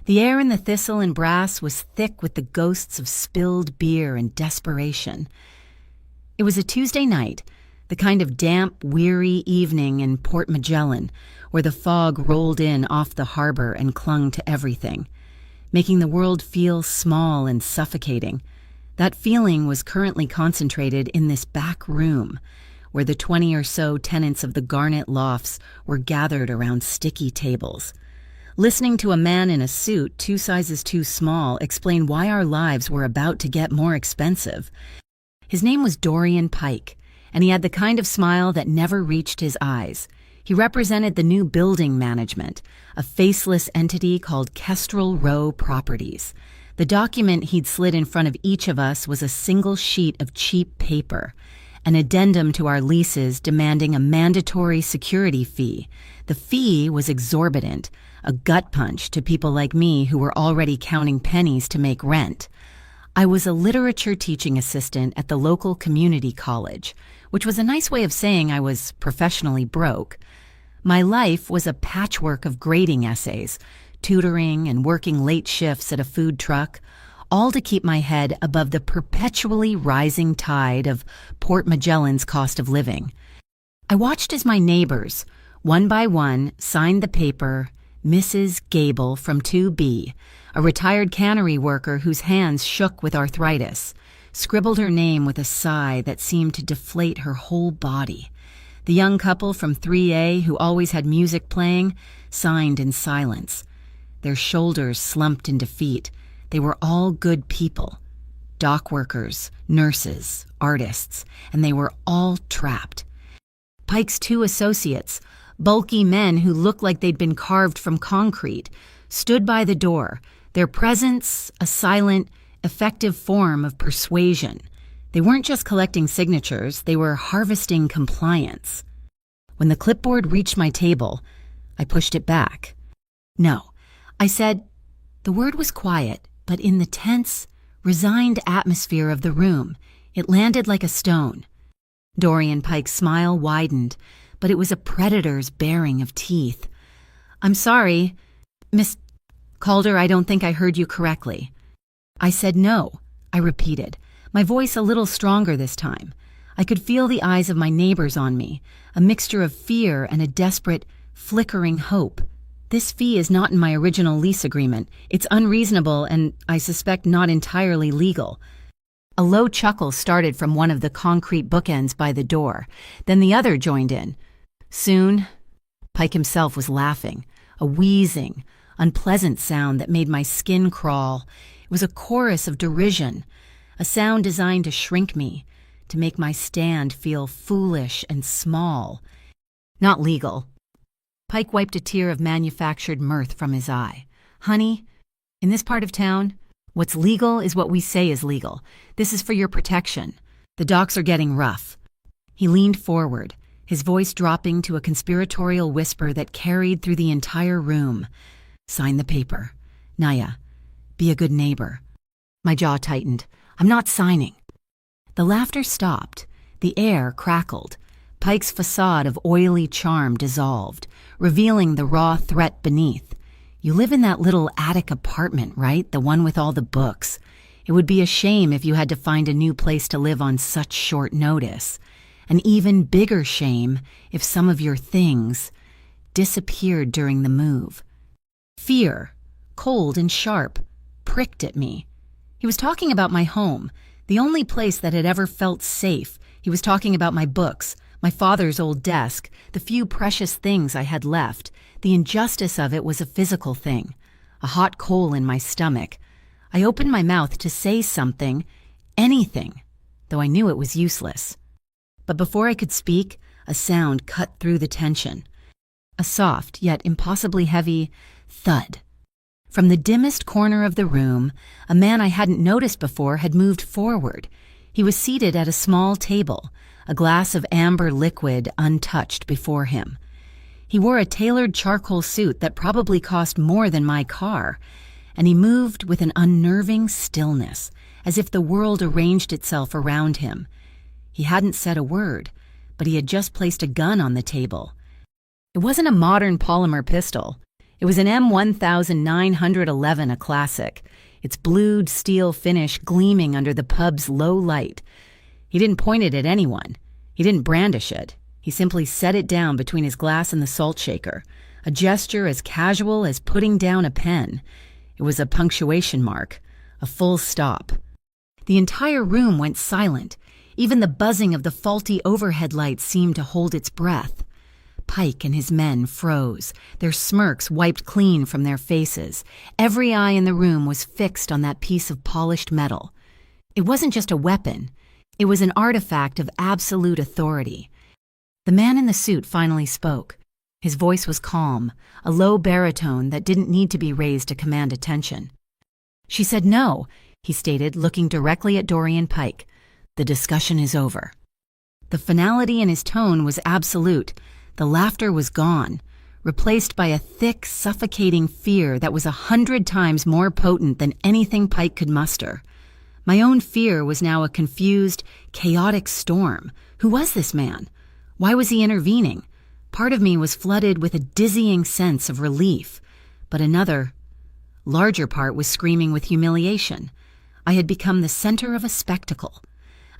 The air in the thistle and brass was thick with the ghosts of spilled beer and desperation. It was a Tuesday night, the kind of damp, weary evening in Port Magellan, where the fog rolled in off the harbor and clung to everything, making the world feel small and suffocating. That feeling was currently concentrated in this back room, where the 20 or so tenants of the Garnet Lofts were gathered around sticky tables. Listening to a man in a suit 2 sizes too small explain why our lives were about to get more expensive. His name was Dorian Pike, and he had the kind of smile that never reached his eyes. He represented the new building management, a faceless entity called Kestrel Row Properties. The document he'd slid in front of each of us was a single sheet of cheap paper, an addendum to our leases demanding a mandatory security fee. The fee was exorbitant, a gut punch to people like me who were already counting pennies to make rent. I was a literature teaching assistant at the local community college, which was a nice way of saying I was professionally broke. My life was a patchwork of grading essays, tutoring and working late shifts at a food truck, all to keep my head above the perpetually rising tide of Port Magellan's cost of living. I watched as my neighbors, one by one, signed the paper, Mrs. Gable from 2B, a retired cannery worker whose hands shook with arthritis, scribbled her name with a sigh that seemed to deflate her whole body. The young couple from 3A, who always had music playing, signed in silence. Their shoulders slumped in defeat. They were all good people. Dock workers, nurses, artists, and they were all trapped. Pike's 2 associates, bulky men who looked like they'd been carved from concrete, stood by the door, their presence a silent, effective form of persuasion. They weren't just collecting signatures, they were harvesting compliance. When the clipboard reached my table, I pushed it back. No, I said. The word was quiet, but in the tense, resigned atmosphere of the room, it landed like a stone. Dorian Pike's smile widened, but it was a predator's baring of teeth. "I'm sorry, Miss Calder, I don't think I heard you correctly." I said no, I repeated, my voice a little stronger this time. I could feel the eyes of my neighbors on me, a mixture of fear and a desperate, flickering hope. "This fee is not in my original lease agreement. It's unreasonable and, I suspect, not entirely legal." A low chuckle started from one of the concrete bookends by the door. Then the other joined in. Soon, Pike himself was laughing, a wheezing, unpleasant sound that made my skin crawl. It was a chorus of derision, a sound designed to shrink me, to make my stand feel foolish and small. "Not legal." Pike wiped a tear of manufactured mirth from his eye. "Honey, in this part of town, what's legal is what we say is legal. This is for your protection. The docks are getting rough." He leaned forward, his voice dropping to a conspiratorial whisper that carried through the entire room. "Sign the paper. Naya, be a good neighbor." My jaw tightened. "I'm not signing." The laughter stopped. The air crackled. Pike's facade of oily charm dissolved, revealing the raw threat beneath. "You live in that little attic apartment, right? The one with all the books. It would be a shame if you had to find a new place to live on such short notice. An even bigger shame if some of your things disappeared during the move." Fear, cold and sharp, pricked at me. He was talking about my home, the only place that had ever felt safe. He was talking about my books, my father's old desk, the few precious things I had left. The injustice of it was a physical thing, a hot coal in my stomach. I opened my mouth to say something, anything, though I knew it was useless. But before I could speak, a sound cut through the tension. A soft, yet impossibly heavy, thud. From the dimmest corner of the room, a man I hadn't noticed before had moved forward. He was seated at a small table, a glass of amber liquid untouched before him. He wore a tailored charcoal suit that probably cost more than my car, and he moved with an unnerving stillness, as if the world arranged itself around him. He hadn't said a word, but he had just placed a gun on the table. It wasn't a modern polymer pistol. It was an M1911, a classic, its blued steel finish gleaming under the pub's low light. He didn't point it at anyone. He didn't brandish it. He simply set it down between his glass and the salt shaker, a gesture as casual as putting down a pen. It was a punctuation mark, a full stop. The entire room went silent. Even the buzzing of the faulty overhead lights seemed to hold its breath. Pike and his men froze, their smirks wiped clean from their faces. Every eye in the room was fixed on that piece of polished metal. It wasn't just a weapon. It was an artifact of absolute authority. The man in the suit finally spoke. His voice was calm, a low baritone that didn't need to be raised to command attention. "She said no," he stated, looking directly at Dorian Pike. "The discussion is over." The finality in his tone was absolute. The laughter was gone, replaced by a thick, suffocating fear that was 100 times more potent than anything Pike could muster. My own fear was now a confused, chaotic storm. Who was this man? Why was he intervening? Part of me was flooded with a dizzying sense of relief, but another, larger part was screaming with humiliation. I had become the center of a spectacle,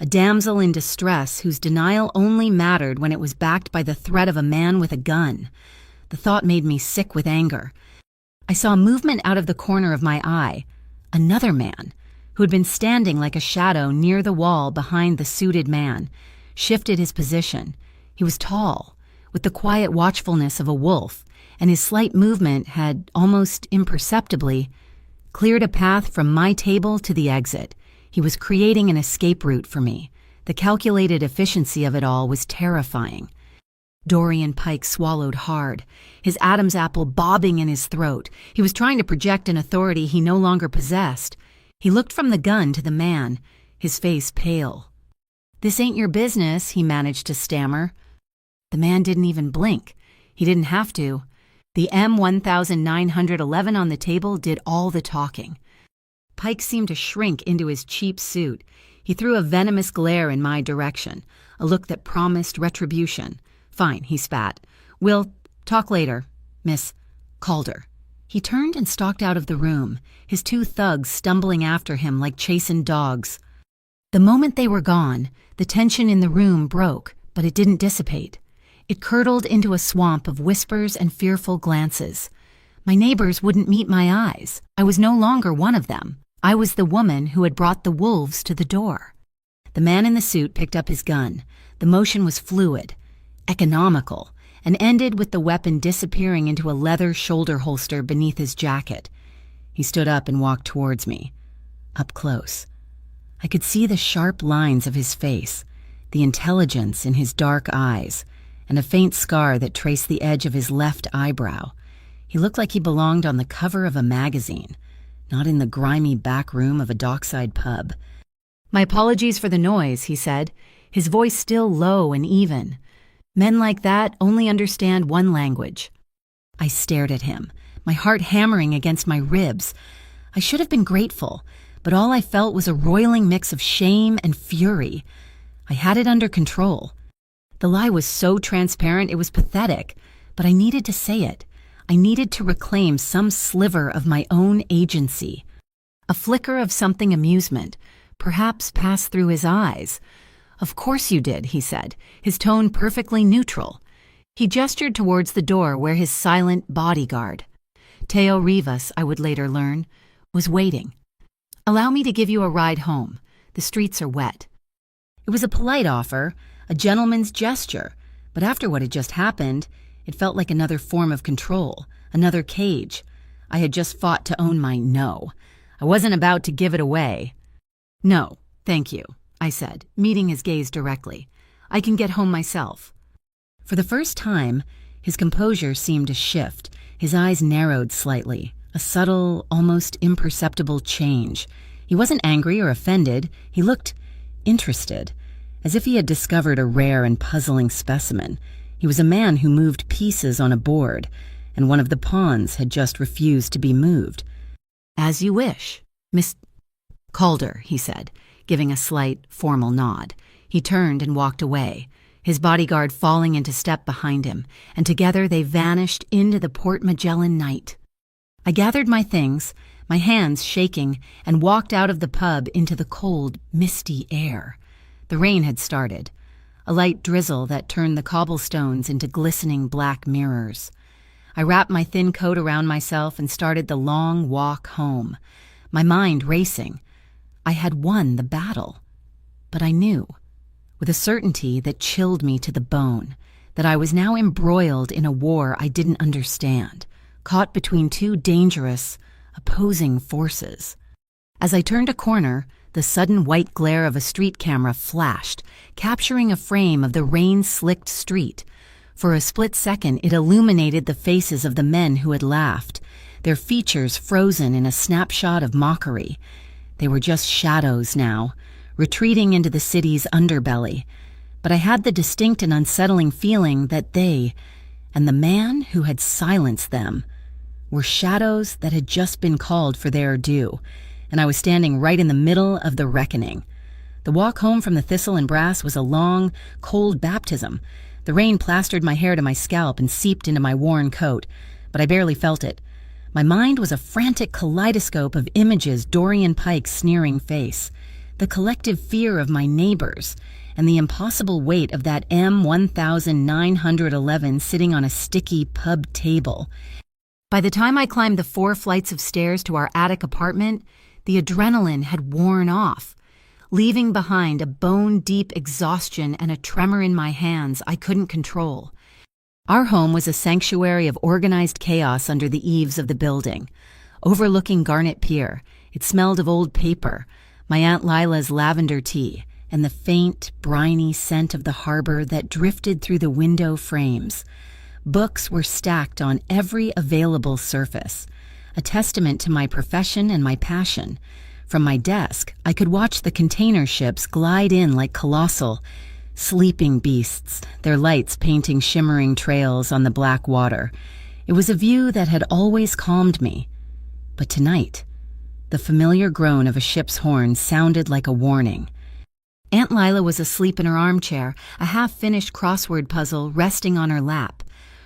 a damsel in distress whose denial only mattered when it was backed by the threat of a man with a gun. The thought made me sick with anger. I saw movement out of the corner of my eye. Another man, who had been standing like a shadow near the wall behind the suited man, shifted his position. He was tall, with the quiet watchfulness of a wolf, and his slight movement had, almost imperceptibly, cleared a path from my table to the exit. He was creating an escape route for me. The calculated efficiency of it all was terrifying. Dorian Pike swallowed hard, his Adam's apple bobbing in his throat. He was trying to project an authority he no longer possessed. He looked from the gun to the man, his face pale. "This ain't your business," he managed to stammer. The man didn't even blink. He didn't have to. The M1911 on the table did all the talking. Pike seemed to shrink into his cheap suit. He threw a venomous glare in my direction, a look that promised retribution. "Fine," he spat. "We'll talk later, Miss Calder." He turned and stalked out of the room, his two thugs stumbling after him like chastened dogs. The moment they were gone, the tension in the room broke, but it didn't dissipate. It curdled into a swamp of whispers and fearful glances. My neighbors wouldn't meet my eyes. I was no longer one of them. I was the woman who had brought the wolves to the door. The man in the suit picked up his gun. The motion was fluid, economical, and ended with the weapon disappearing into a leather shoulder holster beneath his jacket. He stood up and walked towards me, up close. I could see the sharp lines of his face, the intelligence in his dark eyes, and a faint scar that traced the edge of his left eyebrow. He looked like he belonged on the cover of a magazine, not in the grimy back room of a dockside pub. "My apologies for the noise," he said, his voice still low and even. "Men like that only understand one language." I stared at him, my heart hammering against my ribs. I should have been grateful, but all I felt was a roiling mix of shame and fury. I had it under control. The lie was so transparent it was pathetic, but I needed to say it. I needed to reclaim some sliver of my own agency. A flicker of something amusement, perhaps passed through his eyes. "Of course you did," he said, his tone perfectly neutral. He gestured towards the door where his silent bodyguard, Teo Rivas, I would later learn, was waiting. "Allow me to give you a ride home. The streets are wet." It was a polite offer, a gentleman's gesture, but after what had just happened, it felt like another form of control, another cage. I had just fought to own my no. I wasn't about to give it away. "No, thank you," I said, meeting his gaze directly. "I can get home myself." For the first time, his composure seemed to shift. His eyes narrowed slightly, a subtle, almost imperceptible change. He wasn't angry or offended. He looked interested, as if he had discovered a rare and puzzling specimen. He was a man who moved pieces on a board, and one of the pawns had just refused to be moved. "As you wish, Miss Calder," he said, giving a slight, formal nod. He turned and walked away, his bodyguard falling into step behind him, and together they vanished into the Port Magellan night. I gathered my things, my hands shaking, and walked out of the pub into the cold, misty air. The rain had started, a light drizzle that turned the cobblestones into glistening black mirrors. I wrapped my thin coat around myself and started the long walk home, my mind racing. I had won the battle, but I knew, with a certainty that chilled me to the bone, that I was now embroiled in a war I didn't understand, caught between two dangerous, opposing forces. As I turned a corner, the sudden white glare of a street camera flashed, capturing a frame of the rain-slicked street. For a split second, it illuminated the faces of the men who had laughed, their features frozen in a snapshot of mockery. They were just shadows now, retreating into the city's underbelly. But I had the distinct and unsettling feeling that they, and the man who had silenced them, were shadows that had just been called for their due, and I was standing right in the middle of the reckoning. The walk home from the Thistle and Brass was a long, cold baptism. The rain plastered my hair to my scalp and seeped into my worn coat, but I barely felt it. My mind was a frantic kaleidoscope of images: Dorian Pike's sneering face, the collective fear of my neighbors, and the impossible weight of that M1911 sitting on a sticky pub table. By the time I climbed the 4 flights of stairs to our attic apartment, the adrenaline had worn off, leaving behind a bone-deep exhaustion and a tremor in my hands I couldn't control. Our home was a sanctuary of organized chaos under the eaves of the building. Overlooking Garnet Pier, it smelled of old paper, my Aunt Lila's lavender tea, and the faint, briny scent of the harbor that drifted through the window frames. Books were stacked on every available surface, a testament to my profession and my passion. From my desk, I could watch the container ships glide in like colossal, sleeping beasts, their lights painting shimmering trails on the black water. It was a view that had always calmed me. But tonight, the familiar groan of a ship's horn sounded like a warning. Aunt Lila was asleep in her armchair, a half-finished crossword puzzle resting on her lap.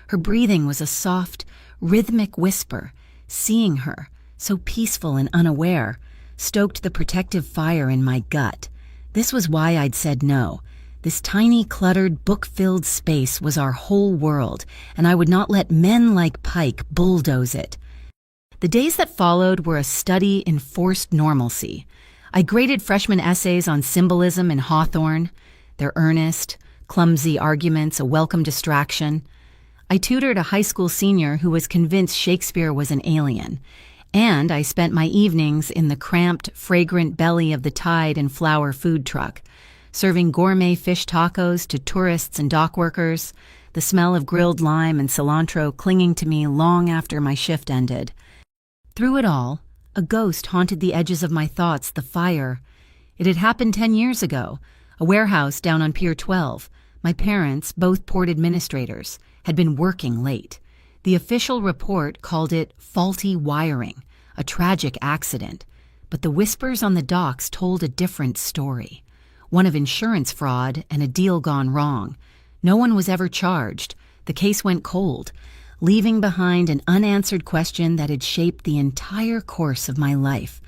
Her breathing was a soft, rhythmic whisper. Seeing her, so peaceful and unaware, stoked the protective fire in my gut. This was why I'd said no. This tiny, cluttered, book-filled space was our whole world, and I would not let men like Pike bulldoze it. The days that followed were a study in forced normalcy. I graded freshman essays on symbolism and Hawthorne, their earnest, clumsy arguments a welcome distraction. I tutored a high school senior who was convinced Shakespeare was an alien, and I spent my evenings in the cramped, fragrant belly of the Tide and Flower food truck, serving gourmet fish tacos to tourists and dock workers, the smell of grilled lime and cilantro clinging to me long after my shift ended. Through it all, a ghost haunted the edges of my thoughts: the fire. It had happened 10 years ago, a warehouse down on Pier 12. My parents, both port administrators, had been working late. The official report called it faulty wiring, a tragic accident, but the whispers on the docks told a different story, one of insurance fraud and a deal gone wrong. No one was ever charged. The case went cold, leaving behind an unanswered question that had shaped the entire course of my life.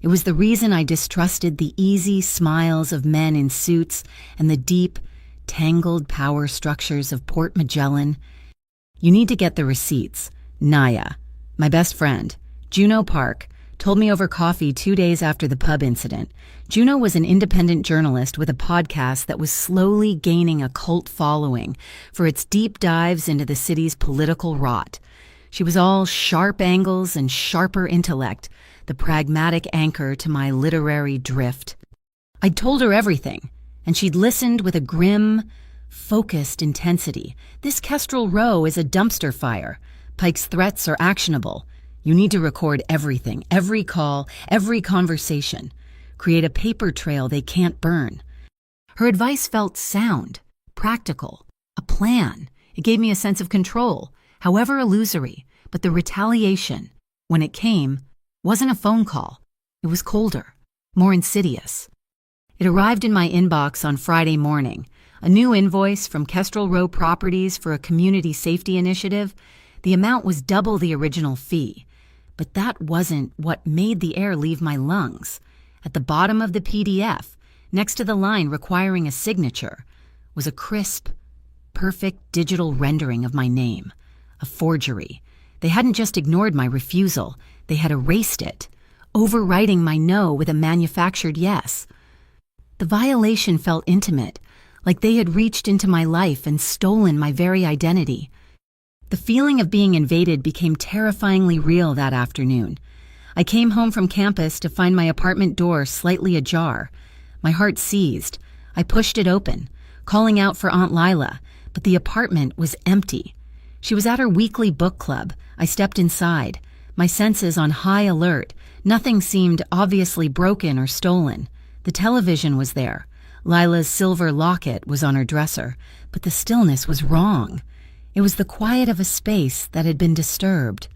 It was the reason I distrusted the easy smiles of men in suits and the deep, tangled power structures of Port Magellan. You need to get the receipts. Naya, my best friend, Juno Park, told me over coffee 2 days after the pub incident. Juno was an independent journalist with a podcast that was slowly gaining a cult following for its deep dives into the city's political rot. She was all sharp angles and sharper intellect, the pragmatic anchor to my literary drift. I'd told her everything, and she'd listened with a grim, focused intensity. This Kestrel Row is a dumpster fire. Pike's threats are actionable. You need to record everything, every call, every conversation. Create a paper trail they can't burn. Her advice felt sound, practical, a plan. It gave me a sense of control, however illusory, but the retaliation, when it came, wasn't a phone call. It was colder, more insidious. It arrived in my inbox on Friday morning, A new invoice from Kestrel Row Properties for a community safety initiative. The amount was double the original fee. But that wasn't what made the air leave my lungs. At the bottom of the PDF, next to the line requiring a signature, was a crisp, perfect digital rendering of my name. A forgery. They hadn't just ignored my refusal, they had erased it, overwriting my no with a manufactured yes. The violation felt intimate, like they had reached into my life and stolen my very identity. The feeling of being invaded became terrifyingly real that afternoon. I came home from campus to find my apartment door slightly ajar. My heart seized. I pushed it open, calling out for Aunt Lila, but the apartment was empty. She was at her weekly book club. I stepped inside, my senses on high alert. Nothing seemed obviously broken or stolen. The television was there. Lila's silver locket was on her dresser, but the stillness was wrong. It was the quiet of a space that had been disturbed.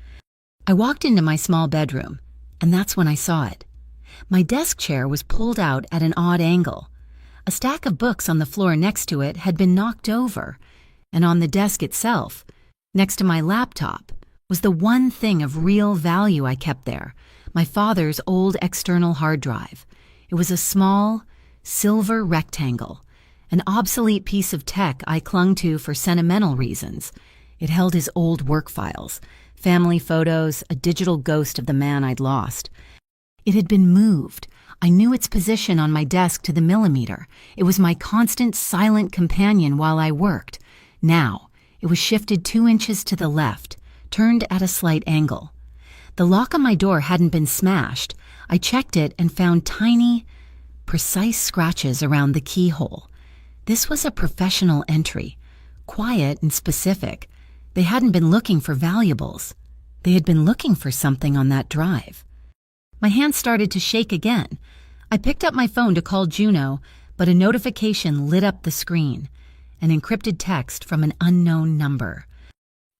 I walked into my small bedroom, and that's when I saw it. My desk chair was pulled out at an odd angle. A stack of books on the floor next to it had been knocked over, and on the desk itself, next to my laptop, was the one thing of real value I kept there, my father's old external hard drive. It was a small, silver rectangle, an obsolete piece of tech I clung to for sentimental reasons. It held his old work files, family photos, a digital ghost of the man I'd lost. It had been moved. I knew its position on my desk to the millimeter. It was my constant silent companion while I worked. Now, it was shifted 2 inches to the left, turned at a slight angle. The lock on my door hadn't been smashed. I checked it and found tiny, precise scratches around the keyhole. This was a professional entry, quiet and specific. They hadn't been looking for valuables. They had been looking for something on that drive. My hand started to shake again. I picked up my phone to call Juno, but a notification lit up the screen. An encrypted text from an unknown number.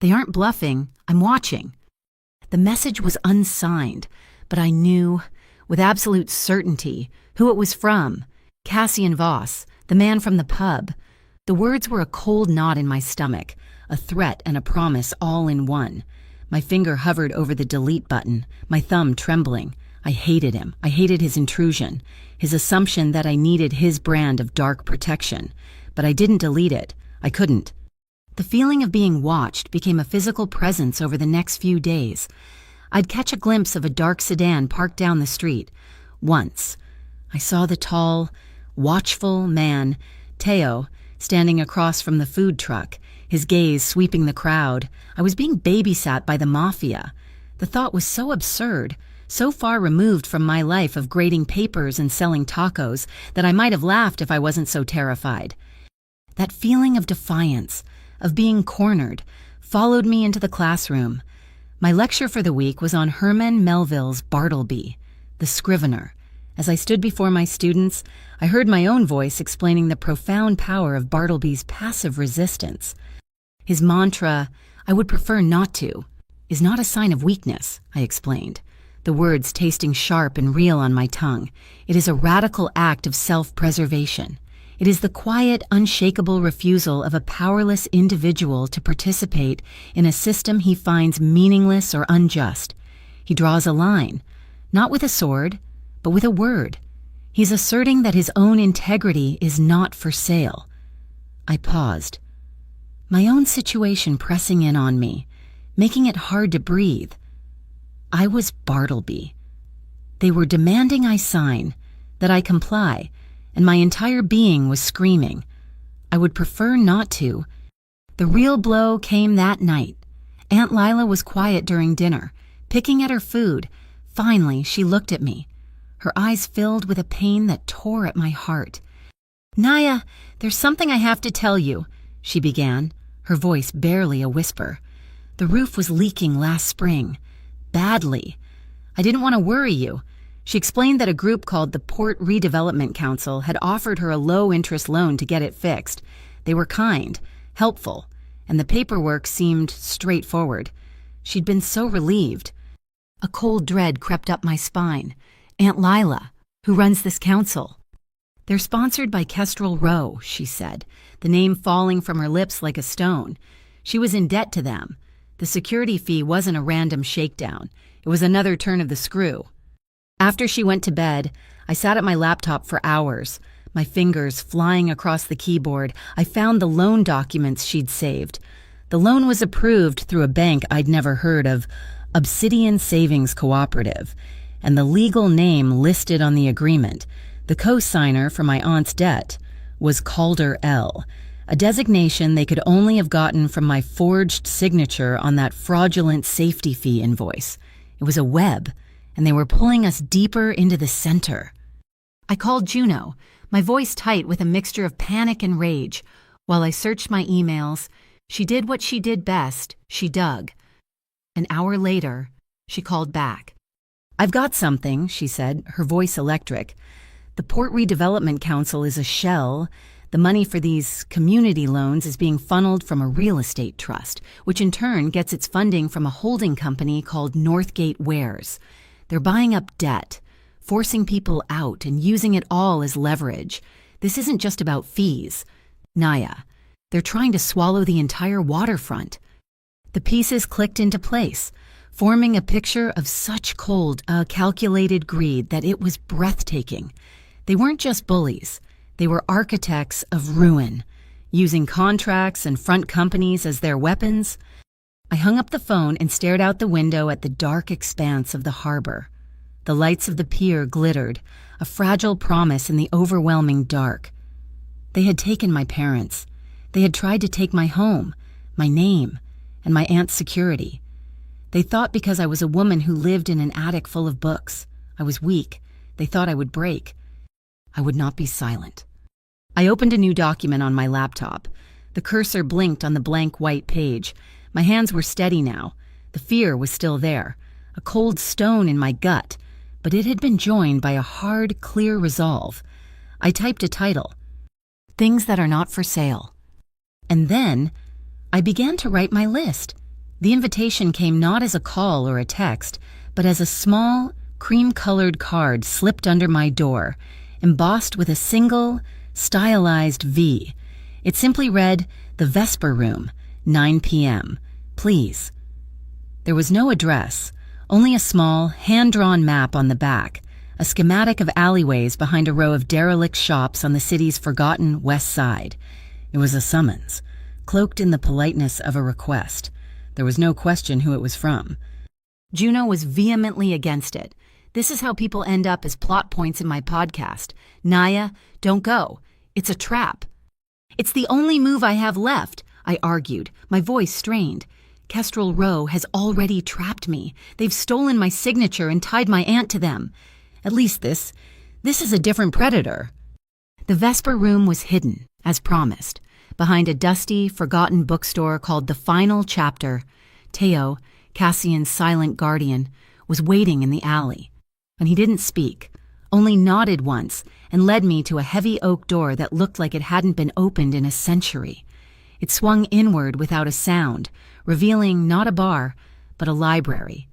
"They aren't bluffing. I'm watching." The message was unsigned, but I knew, with absolute certainty, who it was from. Cassian Voss, the man from the pub. The words were a cold knot in my stomach, a threat and a promise all in one. My finger hovered over the delete button, my thumb trembling. I hated him. I hated his intrusion, his assumption that I needed his brand of dark protection. But I didn't delete it. I couldn't. The feeling of being watched became a physical presence over the next few days. I'd catch a glimpse of a dark sedan parked down the street. Once, I saw the tall, watchful man, Teo, standing across from the food truck, his gaze sweeping the crowd. I was being babysat by the Mafia. The thought was so absurd, so far removed from my life of grading papers and selling tacos, that I might have laughed if I wasn't so terrified. That feeling of defiance, of being cornered, followed me into the classroom. My lecture for the week was on Herman Melville's Bartleby, the Scrivener. As I stood before my students, I heard my own voice explaining the profound power of Bartleby's passive resistance. His mantra, "I would prefer not to," is not a sign of weakness, I explained, the words tasting sharp and real on my tongue. It is a radical act of self-preservation. It is the quiet, unshakable refusal of a powerless individual to participate in a system he finds meaningless or unjust. He draws a line, not with a sword, but with a word. He's asserting that his own integrity is not for sale. I paused, my own situation pressing in on me, making it hard to breathe. I was Bartleby. They were demanding I sign, that I comply, and my entire being was screaming. I would prefer not to. The real blow came that night. Aunt Lila was quiet during dinner, picking at her food. Finally, she looked at me, her eyes filled with a pain that tore at my heart. "Naya, there's something I have to tell you," she began, her voice barely a whisper. "The roof was leaking last spring. Badly. I didn't want to worry you." She explained that a group called the Port Redevelopment Council had offered her a low-interest loan to get it fixed. They were kind, helpful, and the paperwork seemed straightforward. She'd been so relieved. A cold dread crept up my spine. Aunt Lila, who runs this council. "They're sponsored by Kestrel Row," she said, the name falling from her lips like a stone. She was in debt to them. The security fee wasn't a random shakedown. It was another turn of the screw. After she went to bed, I sat at my laptop for hours, my fingers flying across the keyboard. I found the loan documents she'd saved. The loan was approved through a bank I'd never heard of, Obsidian Savings Cooperative, and the legal name listed on the agreement, the co-signer for my aunt's debt, was Calder L., a designation they could only have gotten from my forged signature on that fraudulent safety fee invoice. It was a web, and they were pulling us deeper into the center. I called Juno, my voice tight with a mixture of panic and rage. While I searched my emails, she did what she did best. She dug. An hour later, she called back. "I've got something," she said, her voice electric. "The Port Redevelopment Council is a shell. The money for these community loans is being funneled from a real estate trust, which in turn gets its funding from a holding company called Northgate Wares. They're buying up debt, forcing people out and using it all as leverage. This isn't just about fees. Naya, they're trying to swallow the entire waterfront." The pieces clicked into place, forming a picture of such cold, calculated greed that it was breathtaking. They weren't just bullies. They were architects of ruin, using contracts and front companies as their weapons. I hung up the phone and stared out the window at the dark expanse of the harbor. The lights of the pier glittered, a fragile promise in the overwhelming dark. They had taken my parents. They had tried to take my home, my name, and my aunt's security. They thought because I was a woman who lived in an attic full of books, I was weak. They thought I would break. I would not be silent. I opened a new document on my laptop. The cursor blinked on the blank white page. My hands were steady now. The fear was still there, a cold stone in my gut, but it had been joined by a hard, clear resolve. I typed a title, "Things That Are Not for Sale." And then I began to write my list. The invitation came not as a call or a text, but as a small, cream-colored card slipped under my door, embossed with a single, stylized V. It simply read, "The Vesper Room, 9 p.m. Please." There was no address, only a small, hand-drawn map on the back, a schematic of alleyways behind a row of derelict shops on the city's forgotten west side. It was a summons, cloaked in the politeness of a request. There was no question who it was from. Juno was vehemently against it. "This is how people end up as plot points in my podcast. Naya, don't go. It's a trap." "It's the only move I have left," I argued, my voice strained. "Kestrel Row has already trapped me. They've stolen my signature and tied my aunt to them. At least this is a different predator." The Vesper Room was hidden, as promised, behind a dusty, forgotten bookstore called The Final Chapter. Teo, Cassian's silent guardian, was waiting in the alley. And he didn't speak, only nodded once and led me to a heavy oak door that looked like it hadn't been opened in a century. It swung inward without a sound, revealing not a bar, but a library.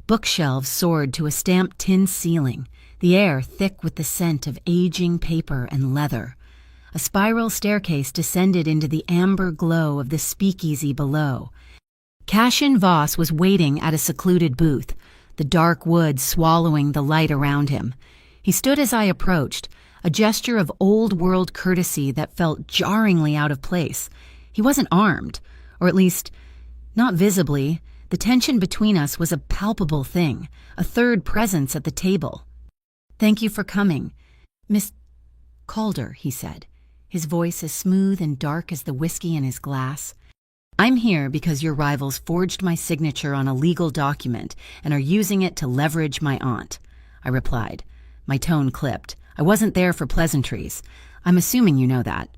Bookshelves soared to a stamped tin ceiling, the air thick with the scent of aging paper and leather. A spiral staircase descended into the amber glow of the speakeasy below. Cassian Voss was waiting at a secluded booth, the dark wood swallowing the light around him. He stood as I approached, a gesture of old-world courtesy that felt jarringly out of place. He wasn't armed, or at least, not visibly. The tension between us was a palpable thing, a third presence at the table. "Thank you for coming, Miss Calder," he said, his voice as smooth and dark as the whiskey in his glass. "I'm here because your rivals forged my signature on a legal document and are using it to leverage my aunt," I replied. My tone clipped. "I wasn't there for pleasantries. I'm assuming you know that."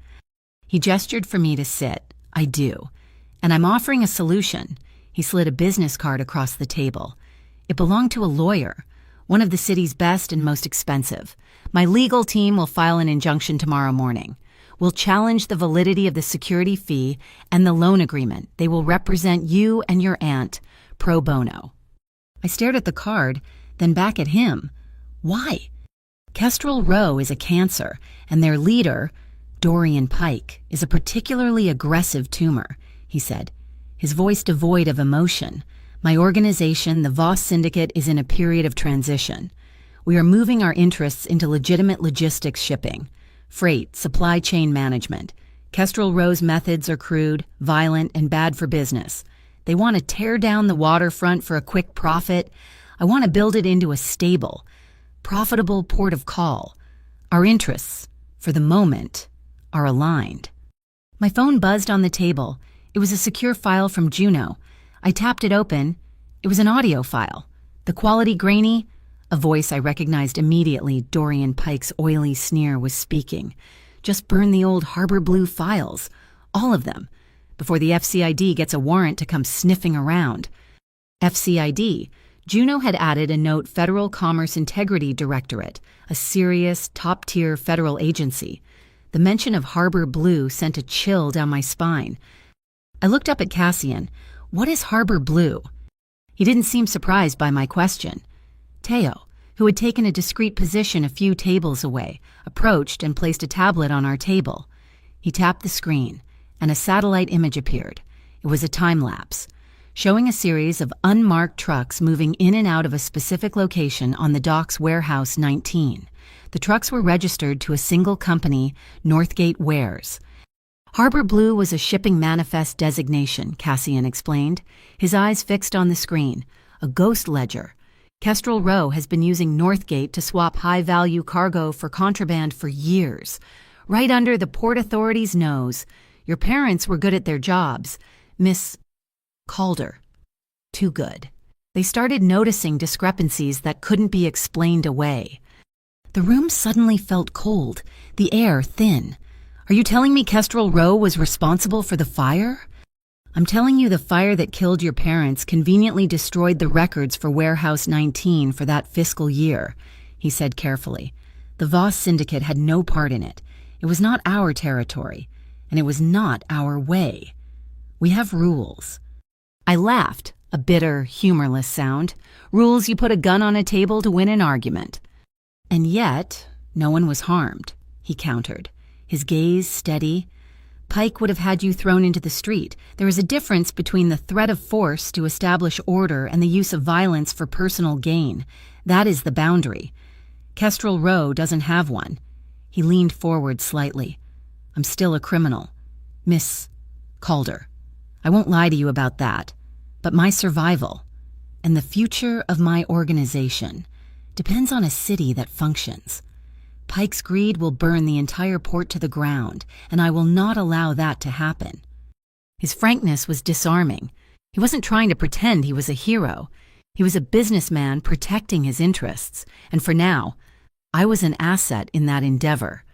He gestured for me to sit. "I do. And I'm offering a solution." He slid a business card across the table. "It belonged to a lawyer, one of the city's best and most expensive. My legal team will file an injunction tomorrow morning. We'll challenge the validity of the security fee and the loan agreement. They will represent you and your aunt, pro bono." I stared at the card, then back at him. Why? Kestrel Row is a cancer, and their leader, Dorian Pike, is a particularly aggressive tumor, he said, his voice devoid of emotion. My organization, the Voss Syndicate, is in a period of transition. We are moving our interests into legitimate logistics shipping, freight, supply chain management. Kestrel Row's methods are crude, violent, and bad for business. They want to tear down the waterfront for a quick profit. I want to build it into a stable, profitable port of call. Our interests, for the moment, are aligned. My phone buzzed on the table. It was a secure file from Juno. I tapped it open. It was an audio file. The quality grainy. A voice I recognized immediately. Dorian Pike's oily sneer was speaking. Just burn the old Harbor Blue files. All of them. Before the FCID gets a warrant to come sniffing around. FCID. Juno had added a note: Federal Commerce Integrity Directorate, a serious, top-tier federal agency. The mention of Harbor Blue sent a chill down my spine. I looked up at Cassian. What is Harbor Blue? He didn't seem surprised by my question. Teo, who had taken a discreet position a few tables away, approached and placed a tablet on our table. He tapped the screen, and a satellite image appeared. It was a time-lapse, showing a series of unmarked trucks moving in and out of a specific location on the docks Warehouse 19. The trucks were registered to a single company, Northgate Wares. Harbor Blue was a shipping manifest designation, Cassian explained, his eyes fixed on the screen. A ghost ledger. Kestrel Row has been using Northgate to swap high-value cargo for contraband for years. Right under the Port Authority's nose. Your parents were good at their jobs. Miss Calder. Too good. They started noticing discrepancies that couldn't be explained away. The room suddenly felt cold, the air thin. Are you telling me Kestrel Row was responsible for the fire? I'm telling you the fire that killed your parents conveniently destroyed the records for Warehouse 19 for that fiscal year, he said carefully. The Voss Syndicate had no part in it. It was not our territory, and it was not our way. We have rules. I laughed, a bitter, humorless sound. Rules you put a gun on a table to win an argument. And yet, no one was harmed, he countered, his gaze steady. Pike would have had you thrown into the street. There is a difference between the threat of force to establish order and the use of violence for personal gain. That is the boundary. Kestrel Row doesn't have one. He leaned forward slightly. I'm still a criminal. Miss Calder. I won't lie to you about that. But my survival, and the future of my organization, depends on a city that functions. Pike's greed will burn the entire port to the ground, and I will not allow that to happen. His frankness was disarming. He wasn't trying to pretend he was a hero. He was a businessman protecting his interests, and for now, I was an asset in that endeavor.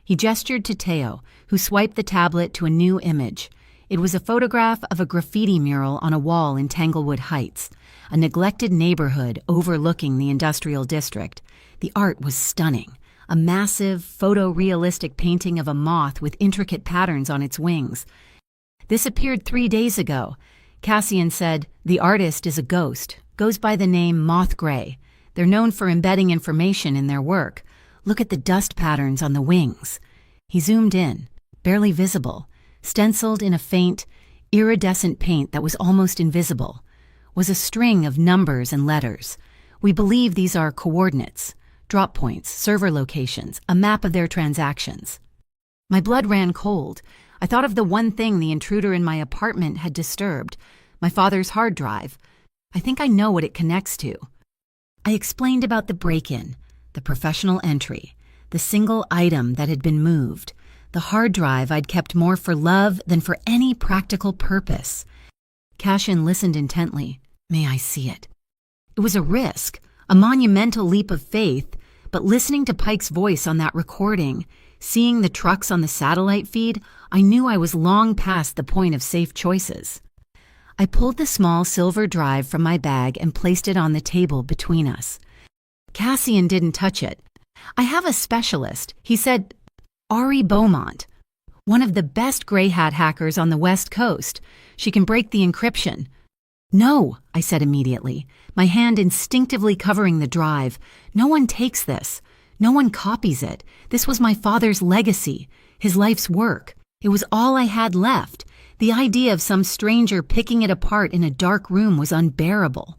He gestured to Teo, who swiped the tablet to a new image. It was a photograph of a graffiti mural on a wall in Tanglewood Heights, a neglected neighborhood overlooking the industrial district. The art was stunning. A massive, photorealistic painting of a moth with intricate patterns on its wings. This appeared 3 days ago. Cassian said, the artist is a ghost, goes by the name Moth Gray. They're known for embedding information in their work. Look at the dust patterns on the wings. He zoomed in, barely visible, stenciled in a faint, iridescent paint that was almost invisible, was a string of numbers and letters. We believe these are coordinates. Drop points, server locations, a map of their transactions. My blood ran cold. I thought of the one thing the intruder in my apartment had disturbed, my father's hard drive. I think I know what it connects to. I explained about the break-in, the professional entry, the single item that had been moved, the hard drive I'd kept more for love than for any practical purpose. Cassian listened intently. May I see it? It was a risk. A monumental leap of faith, but listening to Pike's voice on that recording, seeing the trucks on the satellite feed, I knew I was long past the point of safe choices. I pulled the small silver drive from my bag and placed it on the table between us. Cassian didn't touch it. I have a specialist, he said, Ari Beaumont, one of the best gray hat hackers on the West Coast. She can break the encryption. No, I said immediately, my hand instinctively covering the drive. No one takes this. No one copies it. This was my father's legacy, his life's work. It was all I had left. The idea of some stranger picking it apart in a dark room was unbearable.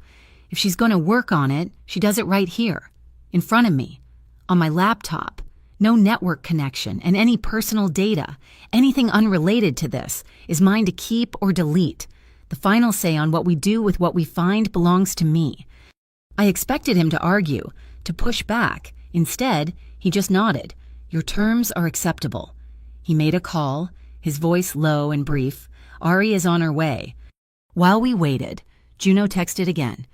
If she's going to work on it, she does it right here, in front of me, on my laptop. No network connection and any personal data, anything unrelated to this, is mine to keep or delete. The final say on what we do with what we find belongs to me. I expected him to argue, to push back. Instead, he just nodded. Your terms are acceptable. He made a call, his voice low and brief. Ari is on her way. While we waited, Juno texted again.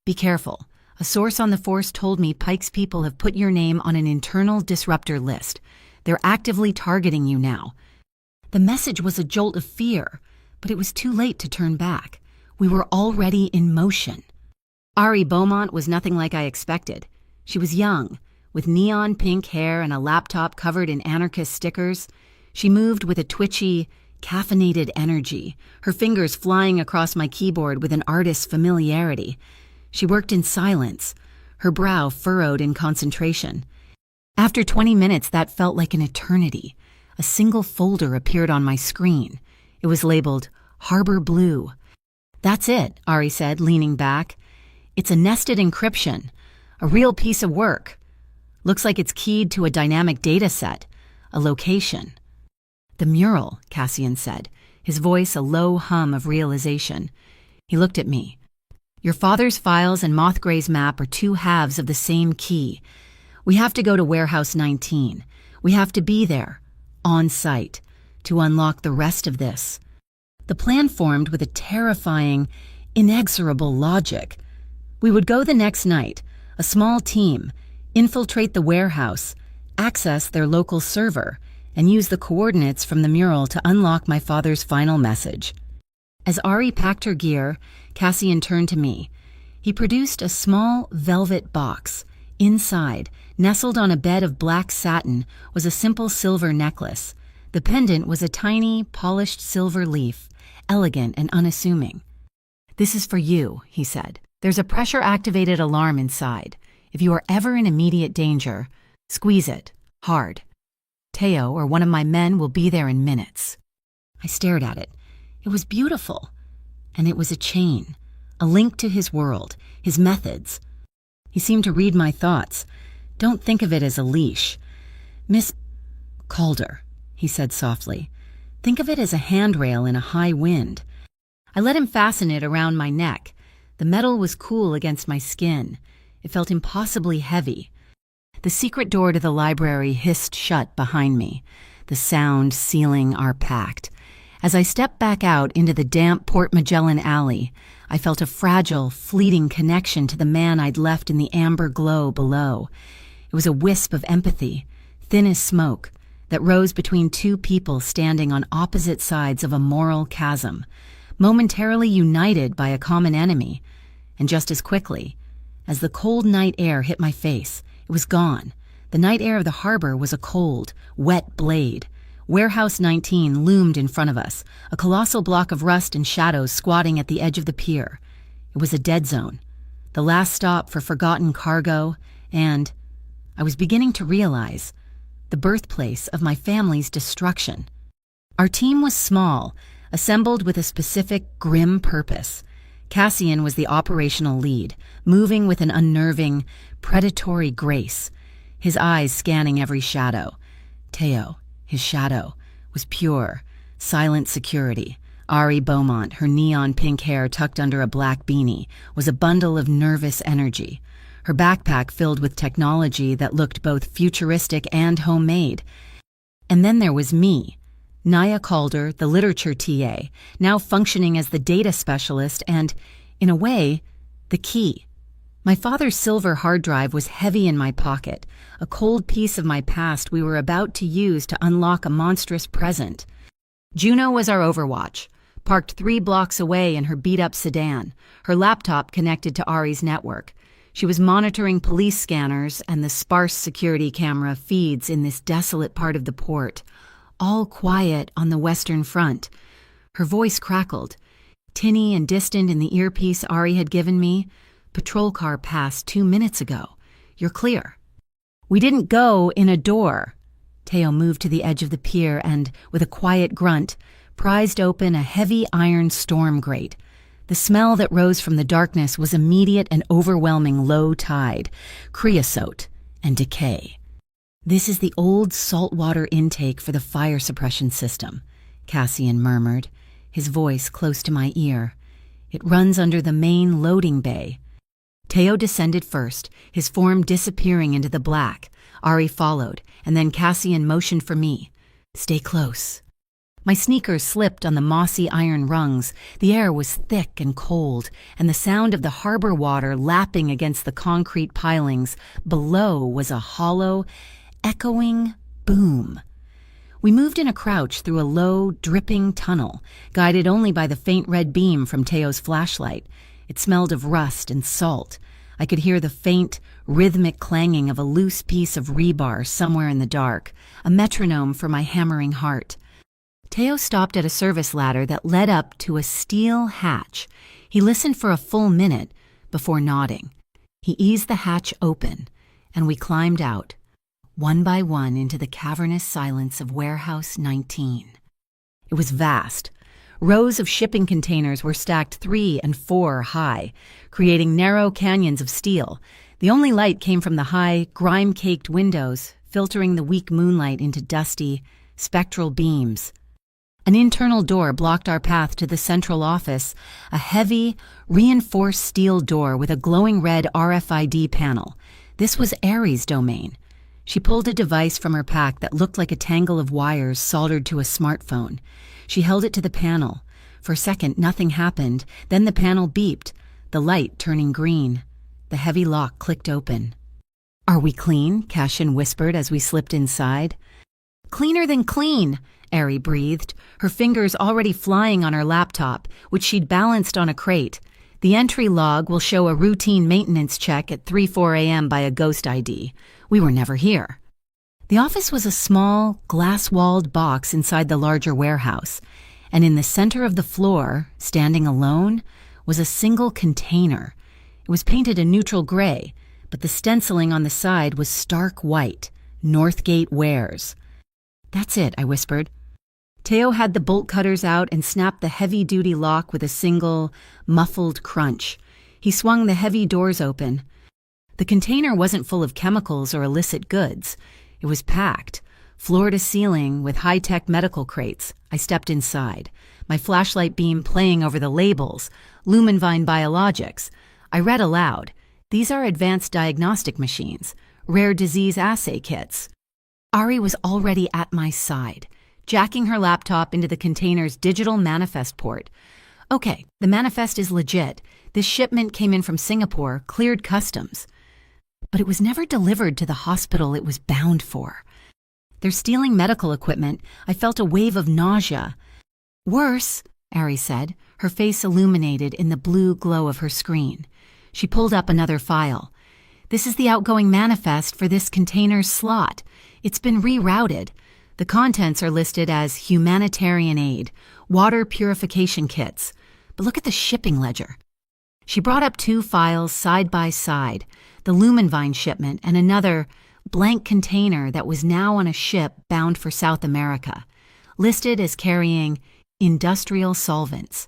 Be careful. A source on the force told me Pike's people have put your name on an internal disruptor list. They're actively targeting you now. The message was a jolt of fear, but it was too late to turn back. We were already in motion. Ari Beaumont was nothing like I expected. She was young, with neon pink hair and a laptop covered in anarchist stickers. She moved with a twitchy, caffeinated energy, her fingers flying across my keyboard with an artist's familiarity. She worked in silence, her brow furrowed in concentration. After 20 minutes, that felt like an eternity. A single folder appeared on my screen. It was labeled Harbor Blue. That's it, Ari said, leaning back. It's a nested encryption, a real piece of work. Looks like it's keyed to a dynamic data set, a location. The mural, Cassian said, his voice a low hum of realization. He looked at me. Your father's files and Mothgray's map are two halves of the same key. We have to go to Warehouse 19. We have to be there, on site, to unlock the rest of this. The plan formed with a terrifying, inexorable logic. We would go the next night, a small team, infiltrate the warehouse, access their local server, and use the coordinates from the mural to unlock my father's final message. As Ari packed her gear, Cassian turned to me. He produced a small velvet box. Inside, nestled on a bed of black satin, was a simple silver necklace. The pendant was a tiny, polished silver leaf, elegant and unassuming. This is for you, he said. There's a pressure-activated alarm inside. If you are ever in immediate danger, squeeze it, hard. Teo or one of my men will be there in minutes. I stared at it. It was beautiful. And it was a chain, a link to his world, his methods. He seemed to read my thoughts. Don't think of it as a leash. Miss Calder, he said softly. Think of it as a handrail in a high wind. I let him fasten it around my neck. The metal was cool against my skin. It felt impossibly heavy. The secret door to the library hissed shut behind me. The sound, ceiling are packed. As I stepped back out into the damp Port Magellan alley, I felt a fragile, fleeting connection to the man I'd left in the amber glow below. It was a wisp of empathy, thin as smoke, that rose between two people standing on opposite sides of a moral chasm, momentarily united by a common enemy. And just as quickly, as the cold night air hit my face, it was gone. The night air of the harbor was a cold, wet blade. Warehouse 19 loomed in front of us, a colossal block of rust and shadows squatting at the edge of the pier. It was a dead zone, the last stop for forgotten cargo, and, I was beginning to realize, the birthplace of my family's destruction. Our team was small, assembled with a specific, grim purpose. Cassian was the operational lead, moving with an unnerving, predatory grace, his eyes scanning every shadow. Teo, his shadow, was pure, silent security. Ari Beaumont, her neon pink hair tucked under a black beanie, was a bundle of nervous energy. Her backpack filled with technology that looked both futuristic and homemade. And then there was me, Naya Calder, the literature TA, now functioning as the data specialist and, in a way, the key. My father's silver hard drive was heavy in my pocket, a cold piece of my past we were about to use to unlock a monstrous present. Juno was our overwatch, parked 3 blocks away in her beat-up sedan, her laptop connected to Ari's network. She was monitoring police scanners and the sparse security camera feeds in this desolate part of the port, all quiet on the western front. Her voice crackled, tinny and distant in the earpiece Ari had given me. Patrol car passed 2 minutes ago. You're clear. We didn't go in a door. Teo moved to the edge of the pier and, with a quiet grunt, prized open a heavy iron storm grate. The smell that rose from the darkness was immediate and overwhelming low tide, creosote, and decay. "This is the old saltwater intake for the fire suppression system," Cassian murmured, his voice close to my ear. "It runs under the main loading bay." Teo descended first, his form disappearing into the black. Ari followed, and then Cassian motioned for me. "Stay close." My sneakers slipped on the mossy iron rungs. The air was thick and cold, and the sound of the harbor water lapping against the concrete pilings below was a hollow, echoing boom. We moved in a crouch through a low, dripping tunnel, guided only by the faint red beam from Teo's flashlight. It smelled of rust and salt. I could hear the faint, rhythmic clanging of a loose piece of rebar somewhere in the dark, a metronome for my hammering heart. Teo stopped at a service ladder that led up to a steel hatch. He listened for a full minute before nodding. He eased the hatch open, and we climbed out, one by one, into the cavernous silence of Warehouse 19. It was vast. Rows of shipping containers were stacked 3 and 4 high, creating narrow canyons of steel. The only light came from the high, grime-caked windows, filtering the weak moonlight into dusty, spectral beams. An internal door blocked our path to the central office, a heavy, reinforced steel door with a glowing red RFID panel. This was Ari's domain. She pulled a device from her pack that looked like a tangle of wires soldered to a smartphone. She held it to the panel. For a second, nothing happened. Then the panel beeped, the light turning green. The heavy lock clicked open. "Are we clean?" Cassian whispered as we slipped inside. "Cleaner than clean," Ari breathed, her fingers already flying on her laptop, which she'd balanced on a crate. "The entry log will show a routine maintenance check at 3-4 a.m. by a ghost ID. We were never here." The office was a small, glass-walled box inside the larger warehouse, and in the center of the floor, standing alone, was a single container. It was painted a neutral gray, but the stenciling on the side was stark white, Northgate Wares. "That's it," I whispered. Teo had the bolt cutters out and snapped the heavy-duty lock with a single, muffled crunch. He swung the heavy doors open. The container wasn't full of chemicals or illicit goods. It was packed, floor to ceiling, with high-tech medical crates. I stepped inside, my flashlight beam playing over the labels, Lumenvine Biologics. I read aloud, "These are advanced diagnostic machines, rare disease assay kits." Ari was already at my side, jacking her laptop into the container's digital manifest port. "Okay, the manifest is legit. This shipment came in from Singapore, cleared customs. But it was never delivered to the hospital it was bound for. They're stealing medical equipment. I felt a wave of nausea. "Worse," Ari said, her face illuminated in the blue glow of her screen. She pulled up another file. "This is the outgoing manifest for this container's slot. It's been rerouted. The contents are listed as humanitarian aid, water purification kits. But look at the shipping ledger." She brought up 2 files side by side, the Lumenvine shipment and another blank container that was now on a ship bound for South America, listed as carrying industrial solvents.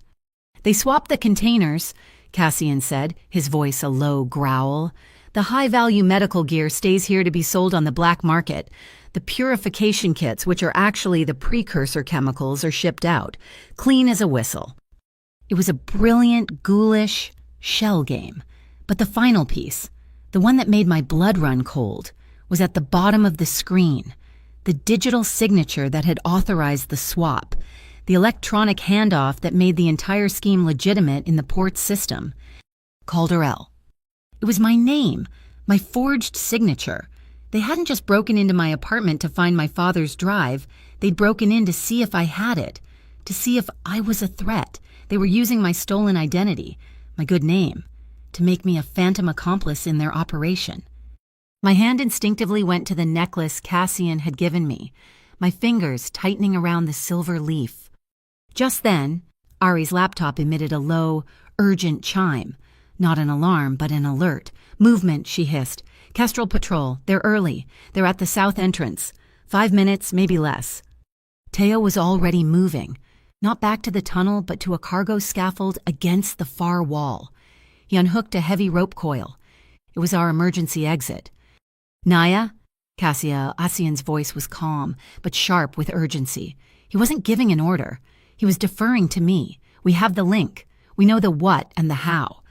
"They swapped the containers," Cassian said, his voice a low growl. "The high-value medical gear stays here to be sold on the black market. The purification kits, which are actually the precursor chemicals, are shipped out, clean as a whistle." It was a brilliant, ghoulish shell game. But the final piece, the one that made my blood run cold, was at the bottom of the screen. The digital signature that had authorized the swap. The electronic handoff that made the entire scheme legitimate in the port system. Calderell. It was my name, my forged signature. They hadn't just broken into my apartment to find my father's drive. They'd broken in to see if I had it, to see if I was a threat. They were using my stolen identity, my good name, to make me a phantom accomplice in their operation. My hand instinctively went to the necklace Cassian had given me, my fingers tightening around the silver leaf. Just then, Ari's laptop emitted a low, urgent chime. Not an alarm, but an alert. "Movement," she hissed. Kestrel Patrol, they're early. They're at the south entrance. 5 minutes, maybe less. Teo was already moving, not back to the tunnel, but to a cargo scaffold against the far wall. He unhooked a heavy rope coil. It was our emergency exit. Naya? Cassian's voice was calm, but sharp with urgency. He wasn't giving an order. He was deferring to me. We have the link. We know the what and the how.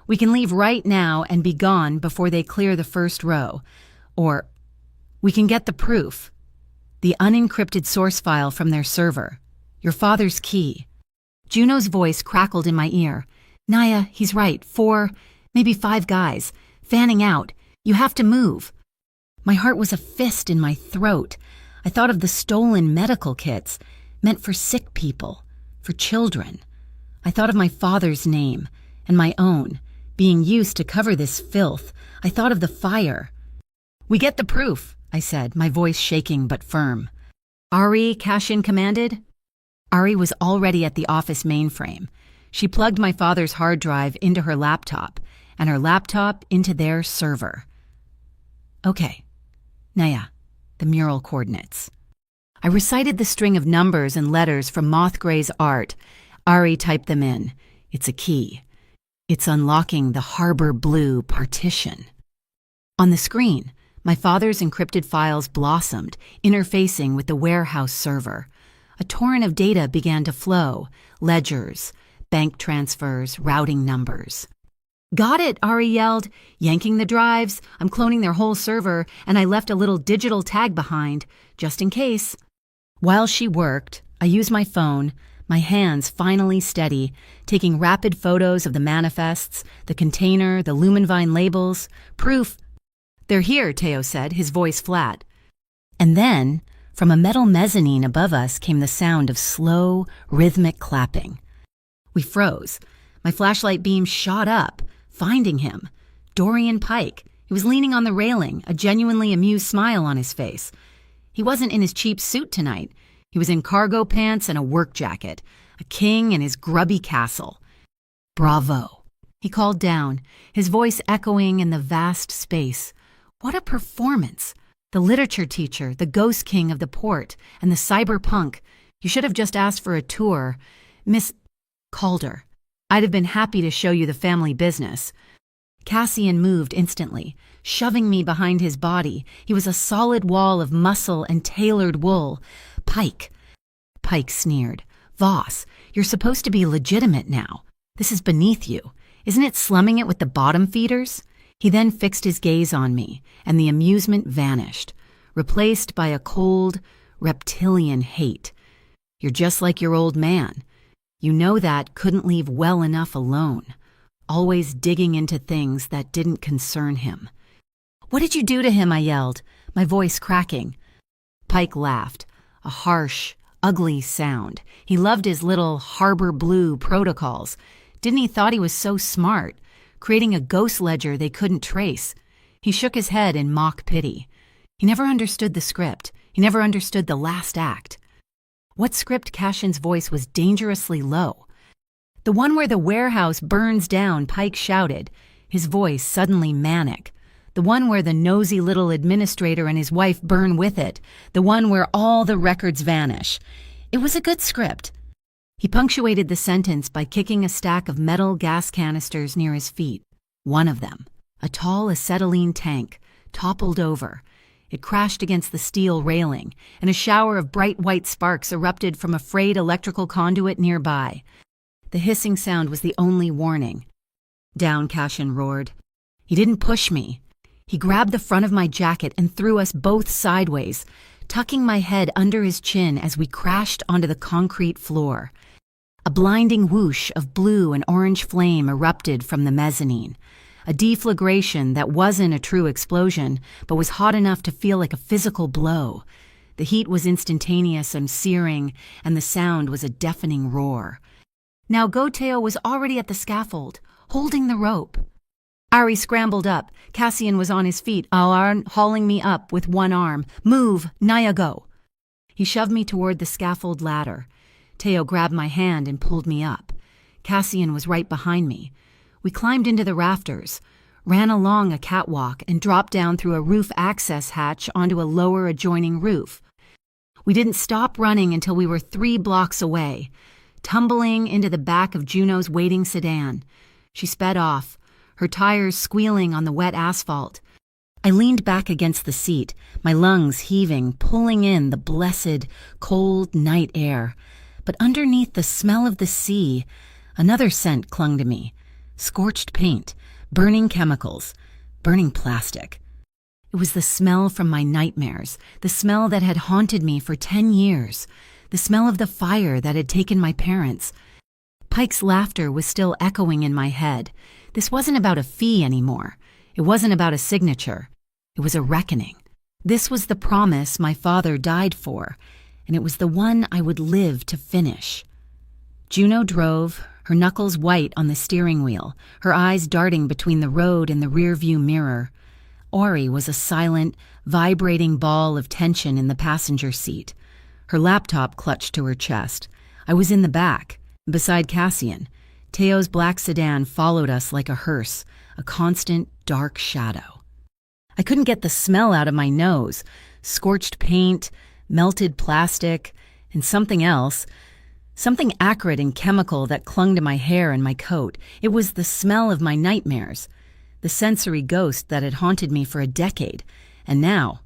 We can leave right now and be gone before they clear the first row. Or we can get the proof. The unencrypted source file from their server. Your father's key. Juno's voice crackled in my ear. Naya, he's right. 4, maybe 5 guys. Fanning out. You have to move. My heart was a fist in my throat. I thought of the stolen medical kits, meant for sick people, for children. I thought of my father's name, and my own, being used to cover this filth. I thought of the fire. We get the proof, I said, my voice shaking but firm. Ari, Cassian commanded? Ari was already at the office mainframe. She plugged my father's hard drive into her laptop, and her laptop into their server. Okay. Naya, the mural coordinates. I recited the string of numbers and letters from Mothgray's art. Ari typed them in. It's a key. It's unlocking the Harbor Blue partition. On the screen, my father's encrypted files blossomed, interfacing with the warehouse server. A torrent of data began to flow, ledgers, bank transfers, routing numbers. Got it, Ari yelled, yanking the drives. I'm cloning their whole server, and I left a little digital tag behind, just in case. While she worked, I used my phone, my hands finally steady, taking rapid photos of the manifests, the container, the Lumenvine labels. Proof. They're here, Teo said, his voice flat. And then, from a metal mezzanine above us came the sound of slow, rhythmic clapping. We froze. My flashlight beam shot up, finding him. Dorian Pike. He was leaning on the railing, a genuinely amused smile on his face. He wasn't in his cheap suit tonight. He was in cargo pants and a work jacket, a king in his grubby castle. Bravo, he called down, his voice echoing in the vast space. What a performance! The literature teacher, the ghost king of the port, and the cyberpunk. You should have just asked for a tour. Miss Calder, I'd have been happy to show you the family business. Cassian moved instantly, shoving me behind his body. He was a solid wall of muscle and tailored wool. Pike. Pike sneered. Voss, you're supposed to be legitimate now. This is beneath you. Isn't it slumming it with the bottom feeders? He then fixed his gaze on me, and the amusement vanished, replaced by a cold, reptilian hate. You're just like your old man. You know that couldn't leave well enough alone, always digging into things that didn't concern him. What did you do to him? I yelled, my voice cracking. Pike laughed, a harsh, ugly sound. He loved his little Harbor Blue protocols. Didn't he thought he was so smart, creating a ghost ledger they couldn't trace? He shook his head in mock pity. He never understood the script. He never understood the last act. What script? Cassian's voice was dangerously low. The one where the warehouse burns down, Pike shouted, his voice suddenly manic. The one where the nosy little administrator and his wife burn with it. The one where all the records vanish. It was a good script. He punctuated the sentence by kicking a stack of metal gas canisters near his feet. One of them, a tall acetylene tank, toppled over. It crashed against the steel railing, and a shower of bright white sparks erupted from a frayed electrical conduit nearby. The hissing sound was the only warning. Down, Cassian roared. He didn't push me. He grabbed the front of my jacket and threw us both sideways, tucking my head under his chin as we crashed onto the concrete floor. A blinding whoosh of blue and orange flame erupted from the mezzanine, a deflagration that wasn't a true explosion, but was hot enough to feel like a physical blow. The heat was instantaneous and searing, and the sound was a deafening roar. Now Goteo was already at the scaffold, holding the rope. Ari scrambled up. Cassian was on his feet, Alarn hauling me up with one arm. Move, Naya, go. He shoved me toward the scaffold ladder. Teo grabbed my hand and pulled me up. Cassian was right behind me. We climbed into the rafters. ran along a catwalk, and dropped down through a roof access hatch onto a lower adjoining roof. We didn't stop running until we were 3 blocks away, tumbling into the back of Juno's waiting sedan. She sped off, her tires squealing on the wet asphalt. I leaned back against the seat, my lungs heaving, pulling in the blessed, cold night air. But underneath the smell of the sea, another scent clung to me. Scorched paint, burning chemicals, burning plastic. It was the smell from my nightmares, the smell that had haunted me for 10 years, the smell of the fire that had taken my parents. Pike's laughter was still echoing in my head. This wasn't about a fee anymore. It wasn't about a signature. It was a reckoning. This was the promise my father died for, and it was the one I would live to finish. Juno drove, her knuckles white on the steering wheel, her eyes darting between the road and the rearview mirror. Ori was a silent, vibrating ball of tension in the passenger seat. Her laptop clutched to her chest. I was in the back, beside Cassian. Teo's black sedan followed us like a hearse, a constant, dark shadow. I couldn't get the smell out of my nose. Scorched paint, melted plastic, and something else. Something acrid and chemical that clung to my hair and my coat. It was the smell of my nightmares, the sensory ghost that had haunted me for a decade. And now,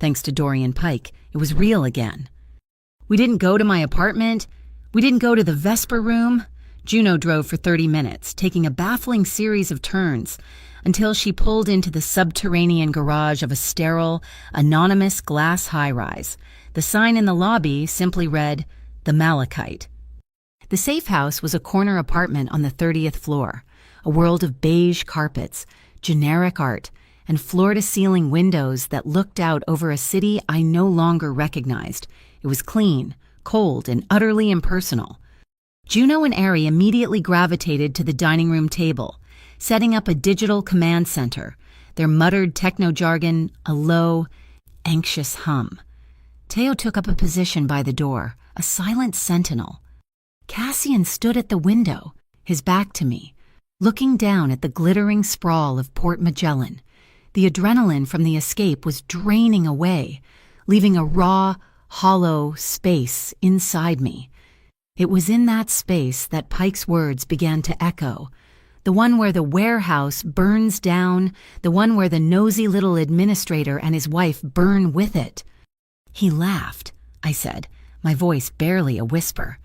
thanks to Dorian Pike, it was real again. We didn't go to my apartment. We didn't go to the Vesper room. Juno drove for 30 minutes, taking a baffling series of turns, until she pulled into the subterranean garage of a sterile, anonymous glass high-rise. The sign in the lobby simply read, "The Malachite." The safe house was a corner apartment on the 30th floor, a world of beige carpets, generic art, and floor-to-ceiling windows that looked out over a city I no longer recognized. It was clean, cold, and utterly impersonal. Juno and Ari immediately gravitated to the dining room table, setting up a digital command center, their muttered techno-jargon a low, anxious hum. Teo took up a position by the door, a silent sentinel. Cassian stood at the window, his back to me, looking down at the glittering sprawl of Port Magellan. The adrenaline from the escape was draining away, leaving a raw, hollow space inside me. It was in that space that Pike's words began to echo, the one where the warehouse burns down, the one where the nosy little administrator and his wife burn with it. He laughed, I said, my voice barely a whisper.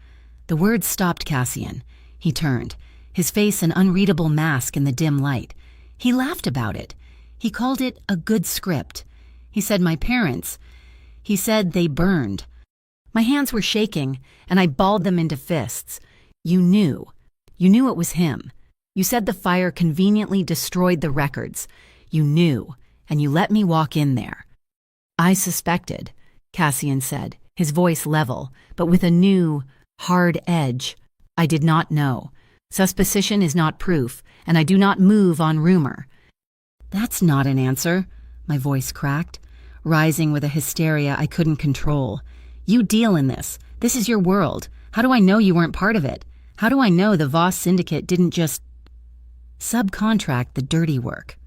The words stopped Cassian. He turned, his face an unreadable mask in the dim light. He laughed about it. He called it a good script. He said he said they burned. My hands were shaking, and I balled them into fists. You knew it was him. You said the fire conveniently destroyed the records. You knew, and you let me walk in there. I suspected, Cassian said, his voice level, but with a new, hard edge. I did not know. Suspicion is not proof, and I do not move on rumor. That's not an answer, my voice cracked, rising with a hysteria I couldn't control. You deal in this. This is your world. How do I know you weren't part of it? How do I know the Voss Syndicate didn't just subcontract the dirty work?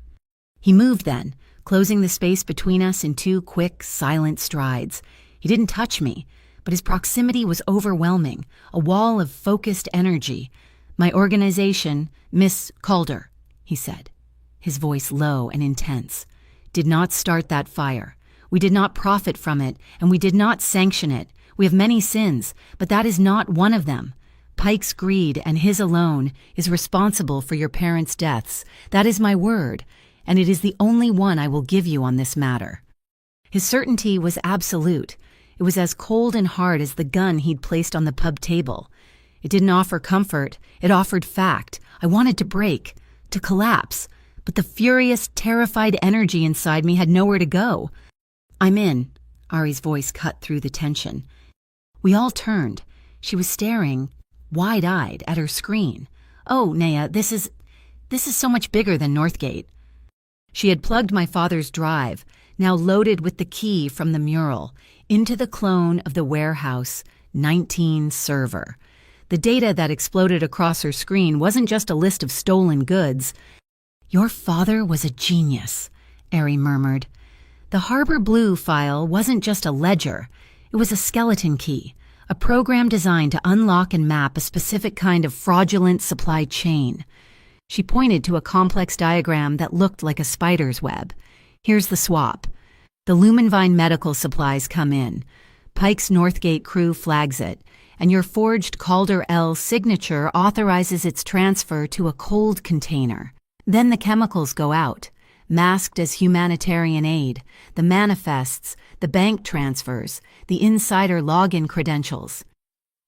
He moved then, closing the space between us in 2 quick, silent strides. He didn't touch me, but his proximity was overwhelming, a wall of focused energy. My organization, Miss Calder, he said, his voice low and intense, did not start that fire. We did not profit from it, and we did not sanction it. We have many sins, but that is not one of them. Pike's greed, and his alone, is responsible for your parents' deaths. That is my word, and it is the only one I will give you on this matter. His certainty was absolute. It was as cold and hard as the gun he'd placed on the pub table. It didn't offer comfort. It offered fact. I wanted to break, to collapse, but the furious, terrified energy inside me had nowhere to go. I'm in, Ari's voice cut through the tension. We all turned. She was staring, wide-eyed, at her screen. Oh, Naya, this is so much bigger than Northgate. She had plugged my father's drive, now loaded with the key from the mural, into the clone of the warehouse 19 server. The data that exploded across her screen wasn't just a list of stolen goods. Your father was a genius, Ari murmured. The Harbor Blue file wasn't just a ledger. It was a skeleton key, a program designed to unlock and map a specific kind of fraudulent supply chain. She pointed to a complex diagram that looked like a spider's web. Here's the swap. The Lumenvine medical supplies come in. Pike's Northgate crew flags it, and your forged Calder L signature authorizes its transfer to a cold container. Then the chemicals go out, masked as humanitarian aid, the manifests, the bank transfers, the insider login credentials.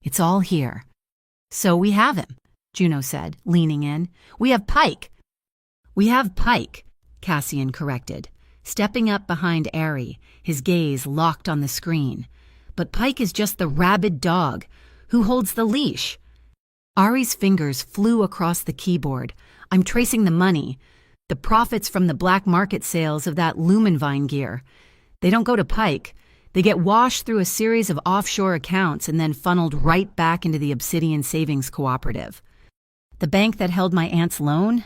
It's all here. So we have him, Juno said, leaning in. We have Pike. We have Pike, Cassian corrected, stepping up behind Ari, his gaze locked on the screen. But Pike is just the rabid dog. Who holds the leash? Ari's fingers flew across the keyboard. I'm tracing the money. The profits from the black market sales of that Lumenvine gear. They don't go to Pike. They get washed through a series of offshore accounts and then funneled right back into the Obsidian Savings Cooperative. The bank that held my aunt's loan?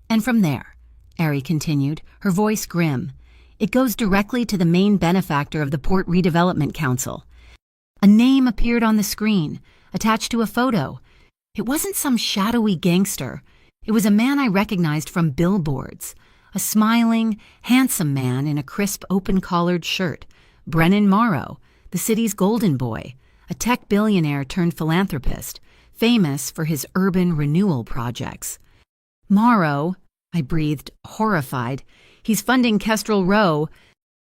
And from there, Ari continued, her voice grim, it goes directly to the main benefactor of the Port Redevelopment Council. A name appeared on the screen, attached to a photo. It wasn't some shadowy gangster. It was a man I recognized from billboards, a smiling, handsome man in a crisp, open-collared shirt, Brennan Morrow, the city's golden boy, a tech billionaire turned philanthropist, famous for his urban renewal projects. Morrow, I breathed, horrified. He's funding Kestrel Row.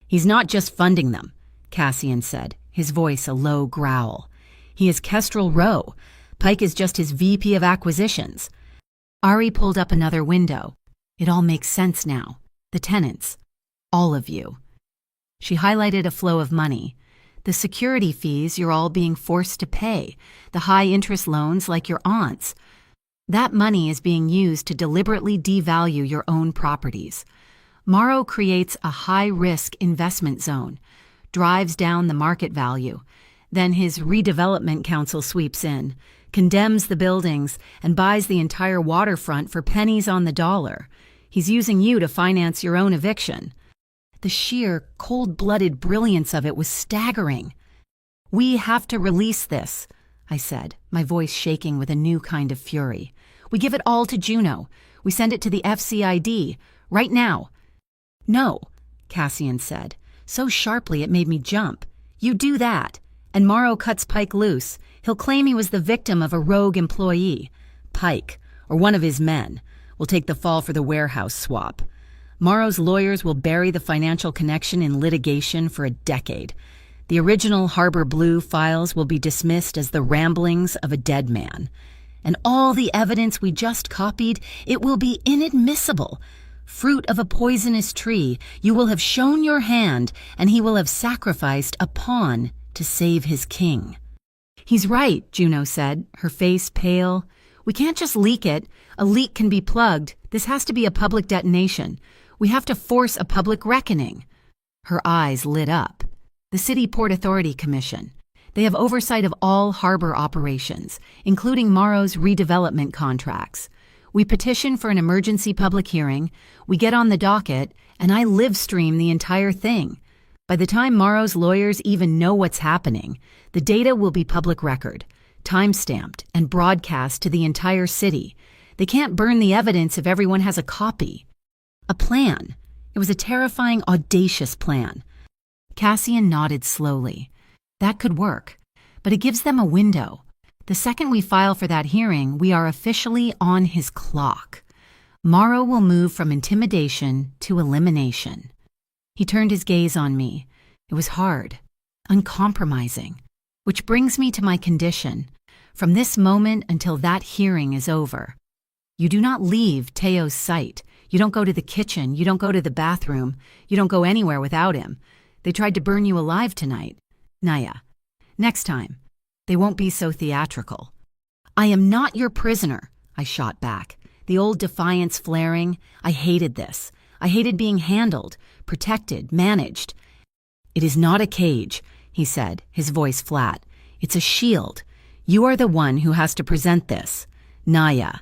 He's not just funding them, Cassian said, his voice a low growl. He is Kestrel Row. Pike is just his VP of acquisitions. Ari pulled up another window. It all makes sense now. The tenants. All of you. She highlighted a flow of money. The security fees you're all being forced to pay. The high-interest loans like your aunt's. That money is being used to deliberately devalue your own properties. Morrow creates a high-risk investment zone, drives down the market value. Then his redevelopment council sweeps in, condemns the buildings, and buys the entire waterfront for pennies on the dollar. He's using you to finance your own eviction. The sheer, cold-blooded brilliance of it was staggering. We have to release this, I said, my voice shaking with a new kind of fury. We give it all to Juno. We send it to the FCID, right now. No, Cassian said, so sharply it made me jump. You do that, and Morrow cuts Pike loose. He'll claim he was the victim of a rogue employee. Pike, or one of his men, will take the fall for the warehouse swap. Morrow's lawyers will bury the financial connection in litigation for a decade. The original Harbor Blue files will be dismissed as the ramblings of a dead man. And all the evidence we just copied, it will be inadmissible. Fruit of a poisonous tree, you will have shown your hand, and he will have sacrificed a pawn to save his king. He's right, Juno said, her face pale. We can't just leak it. A leak can be plugged. This has to be a public detonation. We have to force a public reckoning. Her eyes lit up. The City Port Authority Commission. They have oversight of all harbor operations, including Morrow's redevelopment contracts. We petition for an emergency public hearing, we get on the docket, and I live stream the entire thing. By the time Morrow's lawyers even know what's happening, the data will be public record, time-stamped and broadcast to the entire city. They can't burn the evidence if everyone has a copy. A plan. It was a terrifying, audacious plan. Cassian nodded slowly. That could work, but it gives them a window. The second we file for that hearing, we are officially on his clock. Morrow will move from intimidation to elimination. He turned his gaze on me. It was hard, uncompromising, which brings me to my condition. From this moment until that hearing is over, you do not leave Teo's sight. You don't go to the kitchen. You don't go to the bathroom. You don't go anywhere without him. They tried to burn you alive tonight. Naya, next time, they won't be so theatrical. I am not your prisoner, I shot back, the old defiance flaring. I hated this. I hated being handled, protected, managed. It is not a cage, he said, his voice flat. It's a shield. You are the one who has to present this. Naya,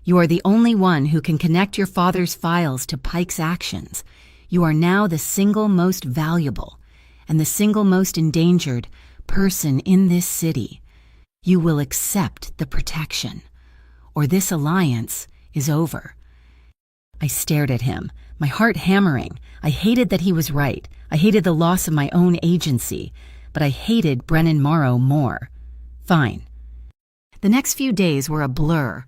You are the only one who can connect your father's files to Pike's actions. You are now the single most valuable and the single most endangered person in this city. You will accept the protection, or this alliance is over." I stared at him, my heart hammering. I hated that he was right. I hated the loss of my own agency, but I hated Brennan Morrow more. Fine. The next few days were a blur.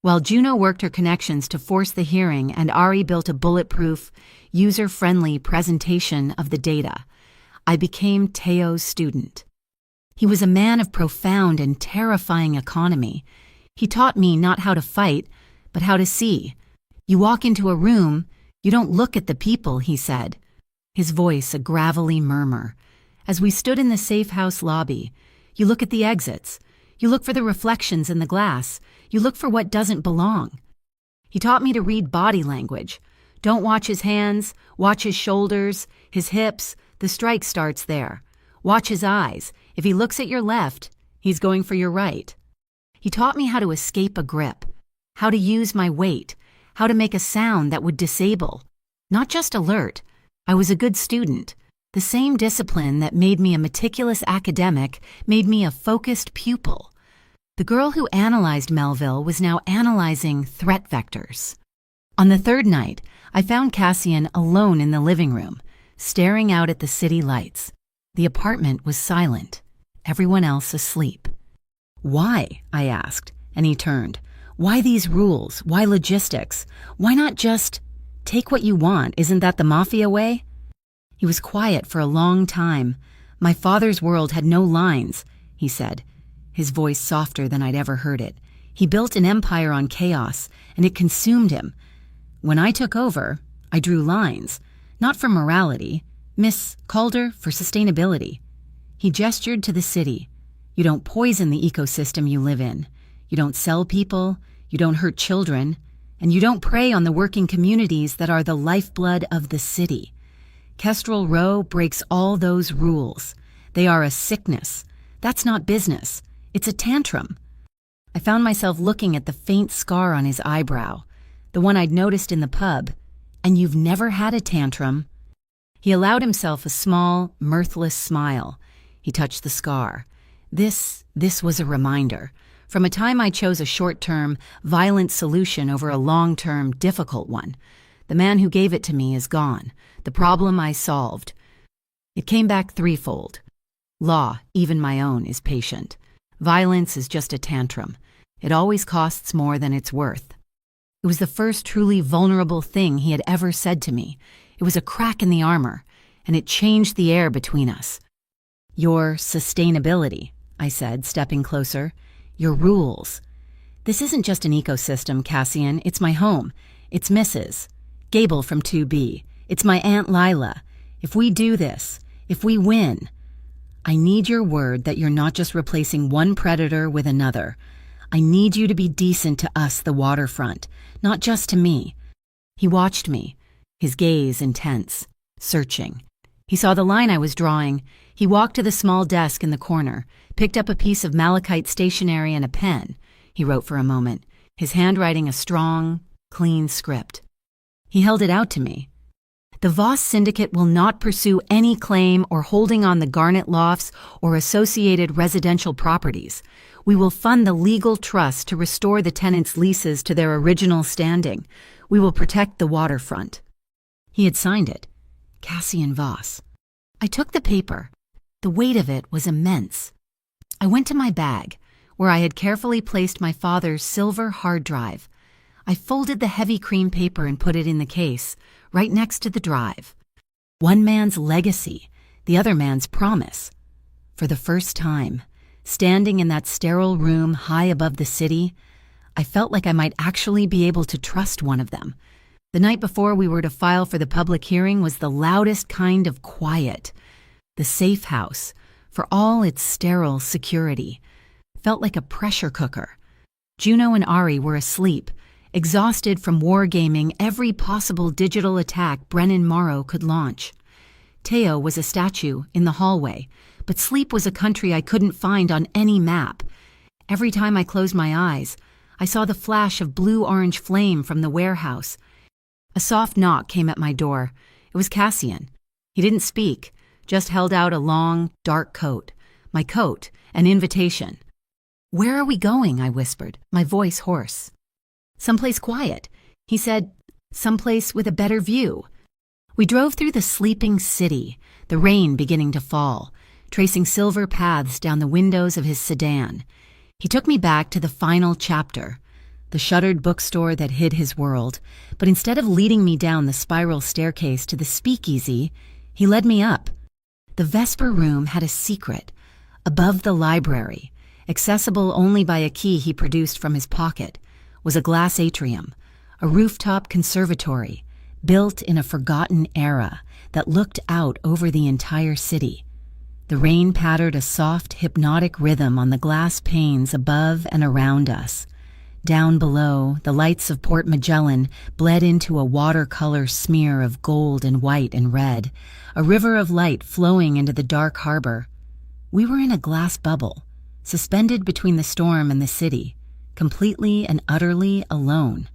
While Juno worked her connections to force the hearing and Ari built a bulletproof, user-friendly presentation of the data, I became Teo's student. He was a man of profound and terrifying economy. He taught me not how to fight, but how to see. "You walk into a room, you don't look at the people," he said, his voice a gravelly murmur. As we stood in the safe house lobby, you look at the exits. You look for the reflections in the glass. You look for what doesn't belong. He taught me to read body language. Don't watch his hands, watch his shoulders, his hips. The strike starts there. Watch his eyes. If he looks at your left, he's going for your right. He taught me how to escape a grip, how to use my weight, how to make a sound that would disable, not just alert. I was a good student. The same discipline that made me a meticulous academic made me a focused pupil. The girl who analyzed Melville was now analyzing threat vectors. On the third night, I found Cassian alone in the living room, staring out at the city lights. The apartment was silent, everyone else asleep. "Why?" I asked, and he turned. "Why these rules? Why logistics? Why not just take what you want? Isn't that the Mafia way?" He was quiet for a long time. "My father's world had no lines," he said, his voice softer than I'd ever heard it. "He built an empire on chaos, and it consumed him. When I took over, I drew lines, not for morality, Miss Calder, for sustainability." He gestured to the city. "You don't poison the ecosystem you live in. You don't sell people, you don't hurt children, and you don't prey on the working communities that are the lifeblood of the city. Kestrel Row breaks all those rules. They are a sickness. That's not business. It's a tantrum." I found myself looking at the faint scar on his eyebrow, the one I'd noticed in the pub. "And you've never had a tantrum?" He allowed himself a small, mirthless smile. He touched the scar. This was a reminder. From a time I chose a short-term, violent solution over a long-term, difficult one. The man who gave it to me is gone. The problem I solved. It came back threefold. Law, even my own, is patient. Violence is just a tantrum. It always costs more than it's worth. It was the first truly vulnerable thing he had ever said to me. It was a crack in the armor, and it changed the air between us. "Your sustainability," I said, stepping closer. "Your rules. This isn't just an ecosystem, Cassian. It's my home. It's Mrs. Gable from 2B. It's my Aunt Lila. If we do this, if we win, I need your word that you're not just replacing one predator with another. I need you to be decent to us, the waterfront, not just to me." He watched me, his gaze intense, searching. He saw the line I was drawing. He walked to the small desk in the corner, picked up a piece of malachite stationery and a pen. He wrote for a moment, his handwriting a strong, clean script. He held it out to me. "The Voss Syndicate will not pursue any claim or holding on the Garnet Lofts or associated residential properties. We will fund the legal trust to restore the tenants' leases to their original standing. We will protect the waterfront." He had signed it. Cassian Voss. I took the paper. The weight of it was immense. I went to my bag, where I had carefully placed my father's silver hard drive. I folded the heavy cream paper and put it in the case, right next to the drive. One man's legacy, the other man's promise. For the first time, standing in that sterile room high above the city, I felt like I might actually be able to trust one of them. The night before we were to file for the public hearing was the loudest kind of quiet. The safe house, for all its sterile security, felt like a pressure cooker. Juno and Ari were asleep, exhausted from wargaming every possible digital attack Brennan Morrow could launch. Teo was a statue in the hallway, but sleep was a country I couldn't find on any map. Every time I closed my eyes, I saw the flash of blue-orange flame from the warehouse. A soft knock came at my door. It was Cassian. He didn't speak, just held out a long, dark coat. My coat, an invitation. "Where are we going?" I whispered, my voice hoarse. "Someplace quiet." He said, "Someplace with a better view." We drove through the sleeping city, the rain beginning to fall, tracing silver paths down the windows of his sedan. He took me back to the final chapter, the shuttered bookstore that hid his world, but instead of leading me down the spiral staircase to the speakeasy, he led me up. The Vesper room had a secret. Above the library, accessible only by a key he produced from his pocket, was a glass atrium, a rooftop conservatory, built in a forgotten era that looked out over the entire city. The rain pattered a soft, hypnotic rhythm on the glass panes above and around us. Down below, the lights of Port Magellan bled into a watercolor smear of gold and white and red, a river of light flowing into the dark harbor. We were in a glass bubble, suspended between the storm and the city, completely and utterly alone.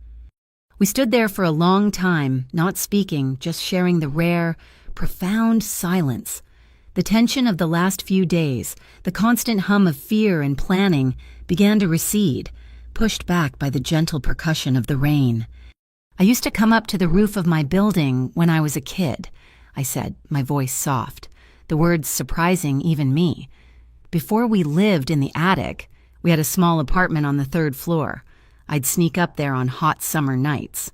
We stood there for a long time, not speaking, just sharing the rare, profound silence. The tension of the last few days, the constant hum of fear and planning, began to recede, pushed back by the gentle percussion of the rain. "I used to come up to the roof of my building when I was a kid," I said, my voice soft, the words surprising even me. "Before we lived in the attic, we had a small apartment on the 3rd floor. I'd sneak up there on hot summer nights."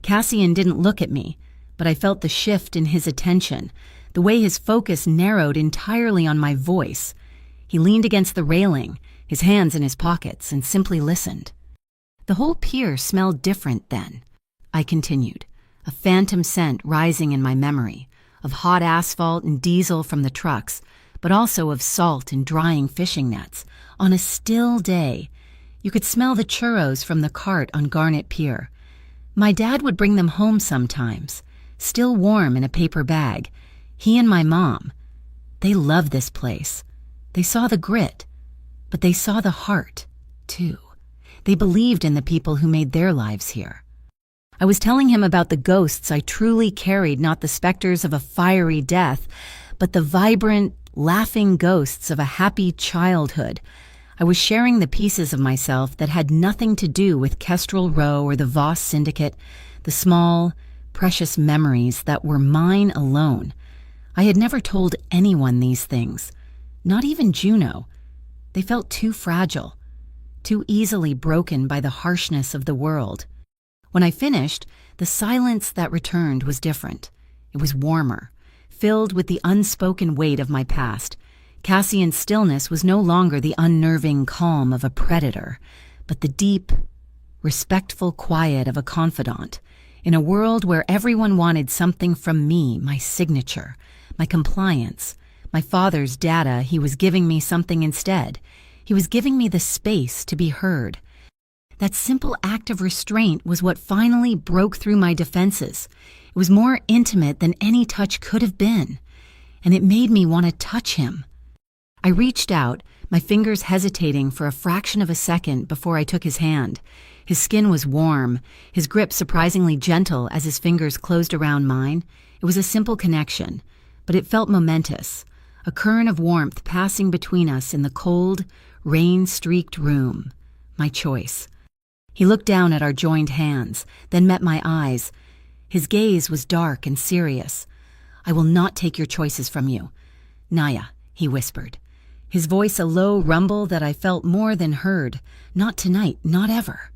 Cassian didn't look at me, but I felt the shift in his attention, the way his focus narrowed entirely on my voice. He leaned against the railing, his hands in his pockets, and simply listened. "The whole pier smelled different then," I continued, a phantom scent rising in my memory, of hot asphalt and diesel from the trucks, but also of salt and drying fishing nets. On a still day, you could smell the churros from the cart on Garnet Pier. My dad would bring them home sometimes, still warm in a paper bag. He and my mom. They loved this place. They saw the grit, but they saw the heart, too. They believed in the people who made their lives here. I was telling him about the ghosts I truly carried, not the specters of a fiery death, but the vibrant, laughing ghosts of a happy childhood. I was sharing the pieces of myself that had nothing to do with Kestrel Row or the Voss Syndicate, the small, precious memories that were mine alone. I had never told anyone these things, not even Juno. They felt too fragile, too easily broken by the harshness of the world. When I finished, the silence that returned was different. It was warmer, filled with the unspoken weight of my past. Cassian's stillness was no longer the unnerving calm of a predator, but the deep, respectful quiet of a confidant. In a world where everyone wanted something from me, my signature, my compliance, my father's data, he was giving me something instead. He was giving me the space to be heard. That simple act of restraint was what finally broke through my defenses. It was more intimate than any touch could have been, and it made me want to touch him. I reached out, my fingers hesitating for a fraction of a second before I took his hand. His skin was warm, his grip surprisingly gentle as his fingers closed around mine. It was a simple connection, but it felt momentous, a current of warmth passing between us in the cold, rain-streaked room. My choice. He looked down at our joined hands, then met my eyes. His gaze was dark and serious. "I will not take your choices from you. Naya," he whispered, his voice a low rumble that I felt more than heard. "Not tonight, not ever."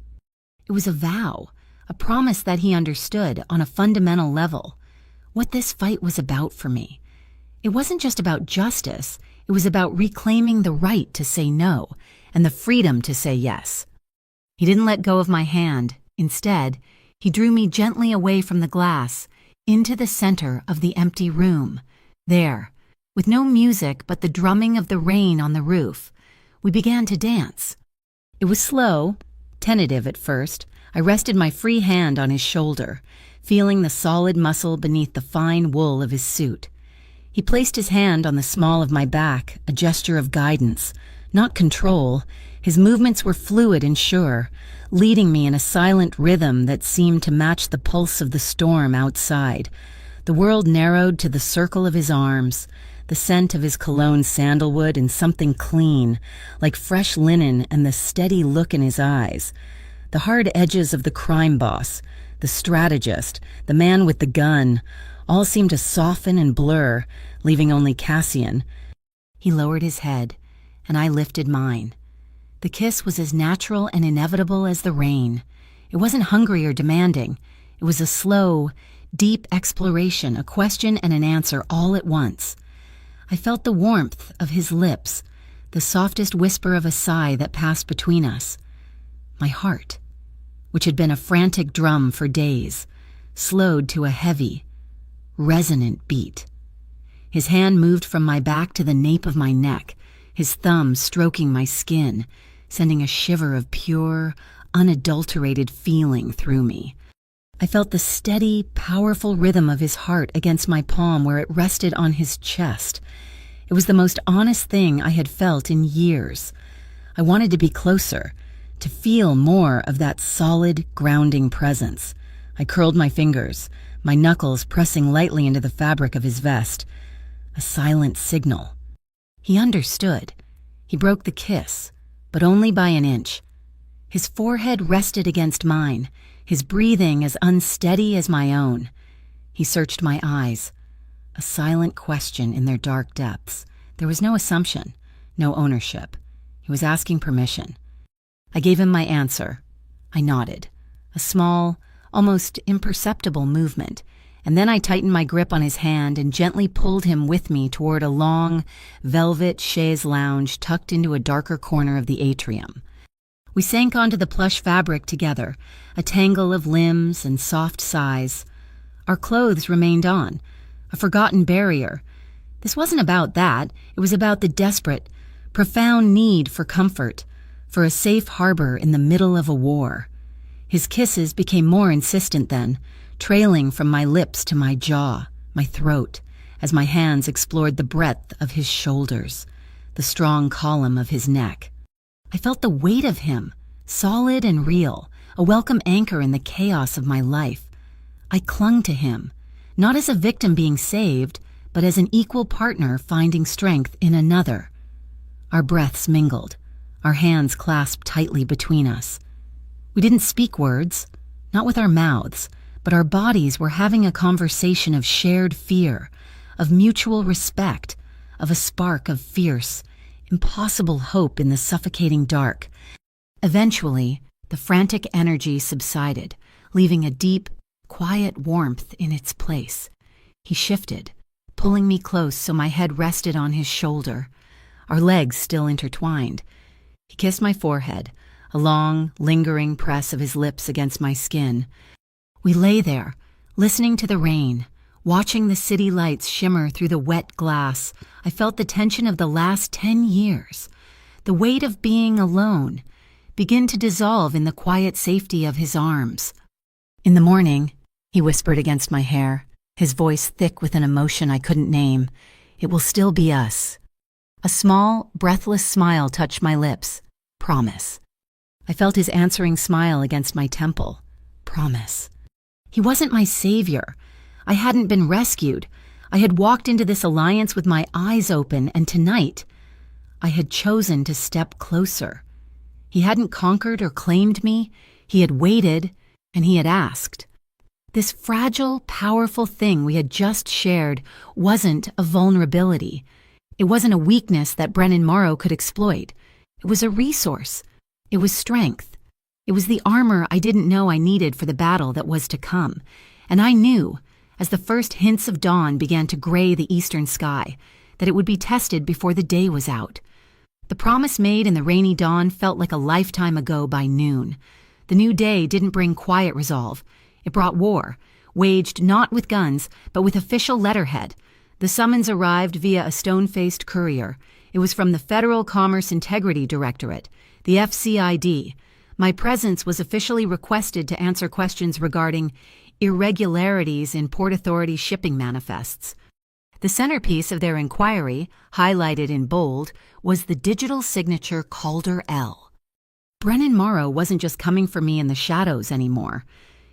It was a vow, a promise that he understood on a fundamental level. What this fight was about for me. It wasn't just about justice, it was about reclaiming the right to say no and the freedom to say yes. He didn't let go of my hand. Instead, he drew me gently away from the glass, into the center of the empty room. There, with no music but the drumming of the rain on the roof, we began to dance. It was slow, tentative at first. I rested my free hand on his shoulder, feeling the solid muscle beneath the fine wool of his suit. He placed his hand on the small of my back, a gesture of guidance, not control. His movements were fluid and sure, leading me in a silent rhythm that seemed to match the pulse of the storm outside. The world narrowed to the circle of his arms, the scent of his cologne sandalwood and something clean, like fresh linen, and the steady look in his eyes. The hard edges of the crime boss, the strategist, the man with the gun, all seemed to soften and blur, leaving only Cassian. He lowered his head, and I lifted mine. The kiss was as natural and inevitable as the rain. It wasn't hungry or demanding. It was a slow, deep exploration, a question and an answer all at once. I felt the warmth of his lips, the softest whisper of a sigh that passed between us. My heart, which had been a frantic drum for days, slowed to a heavy, resonant beat. His hand moved from my back to the nape of my neck, his thumb stroking my skin, sending a shiver of pure, unadulterated feeling through me. I felt the steady, powerful rhythm of his heart against my palm where it rested on his chest. It was the most honest thing I had felt in years. I wanted to be closer, to feel more of that solid, grounding presence. I curled my fingers, my knuckles pressing lightly into the fabric of his vest. A silent signal. He understood. He broke the kiss, but only by an inch. His forehead rested against mine, his breathing as unsteady as my own. He searched my eyes, a silent question in their dark depths. There was no assumption, no ownership. He was asking permission. I gave him my answer. I nodded, a small, almost imperceptible movement, and then I tightened my grip on his hand and gently pulled him with me toward a long, velvet chaise lounge tucked into a darker corner of the atrium. We sank onto the plush fabric together, a tangle of limbs and soft sighs. Our clothes remained on, a forgotten barrier. This wasn't about that. It was about the desperate, profound need for comfort, for a safe harbor in the middle of a war. His kisses became more insistent then, trailing from my lips to my jaw, my throat, as my hands explored the breadth of his shoulders, the strong column of his neck. I felt the weight of him, solid and real, a welcome anchor in the chaos of my life. I clung to him, not as a victim being saved, but as an equal partner finding strength in another. Our breaths mingled, our hands clasped tightly between us. We didn't speak words, not with our mouths, but our bodies were having a conversation of shared fear, of mutual respect, of a spark of fierce, impossible hope in the suffocating dark. Eventually, the frantic energy subsided, leaving a deep, quiet warmth in its place. He shifted, pulling me close so my head rested on his shoulder, our legs still intertwined. He kissed my forehead, a long, lingering press of his lips against my skin. We lay there, listening to the rain, watching the city lights shimmer through the wet glass. I felt the tension of the last 10 years, the weight of being alone, begin to dissolve in the quiet safety of his arms. In the morning, he whispered against my hair, his voice thick with an emotion I couldn't name. It will still be us. A small, breathless smile touched my lips. Promise. I felt his answering smile against my temple. Promise. He wasn't my savior. I hadn't been rescued. I had walked into this alliance with my eyes open, and tonight, I had chosen to step closer. He hadn't conquered or claimed me. He had waited, and he had asked. This fragile, powerful thing we had just shared wasn't a vulnerability. It wasn't a weakness that Brennan Morrow could exploit. It was a resource. It was strength. It was the armor I didn't know I needed for the battle that was to come. And I knew, as the first hints of dawn began to gray the eastern sky, that it would be tested before the day was out. The promise made in the rainy dawn felt like a lifetime ago by noon. The new day didn't bring quiet resolve. It brought war, waged not with guns, but with official letterhead. The summons arrived via a stone-faced courier. It was from the Federal Commerce Integrity Directorate, the FCID. My presence was officially requested to answer questions regarding irregularities in Port Authority shipping manifests. The centerpiece of their inquiry, highlighted in bold, was the digital signature Calder L. Brennan Morrow wasn't just coming for me in the shadows anymore.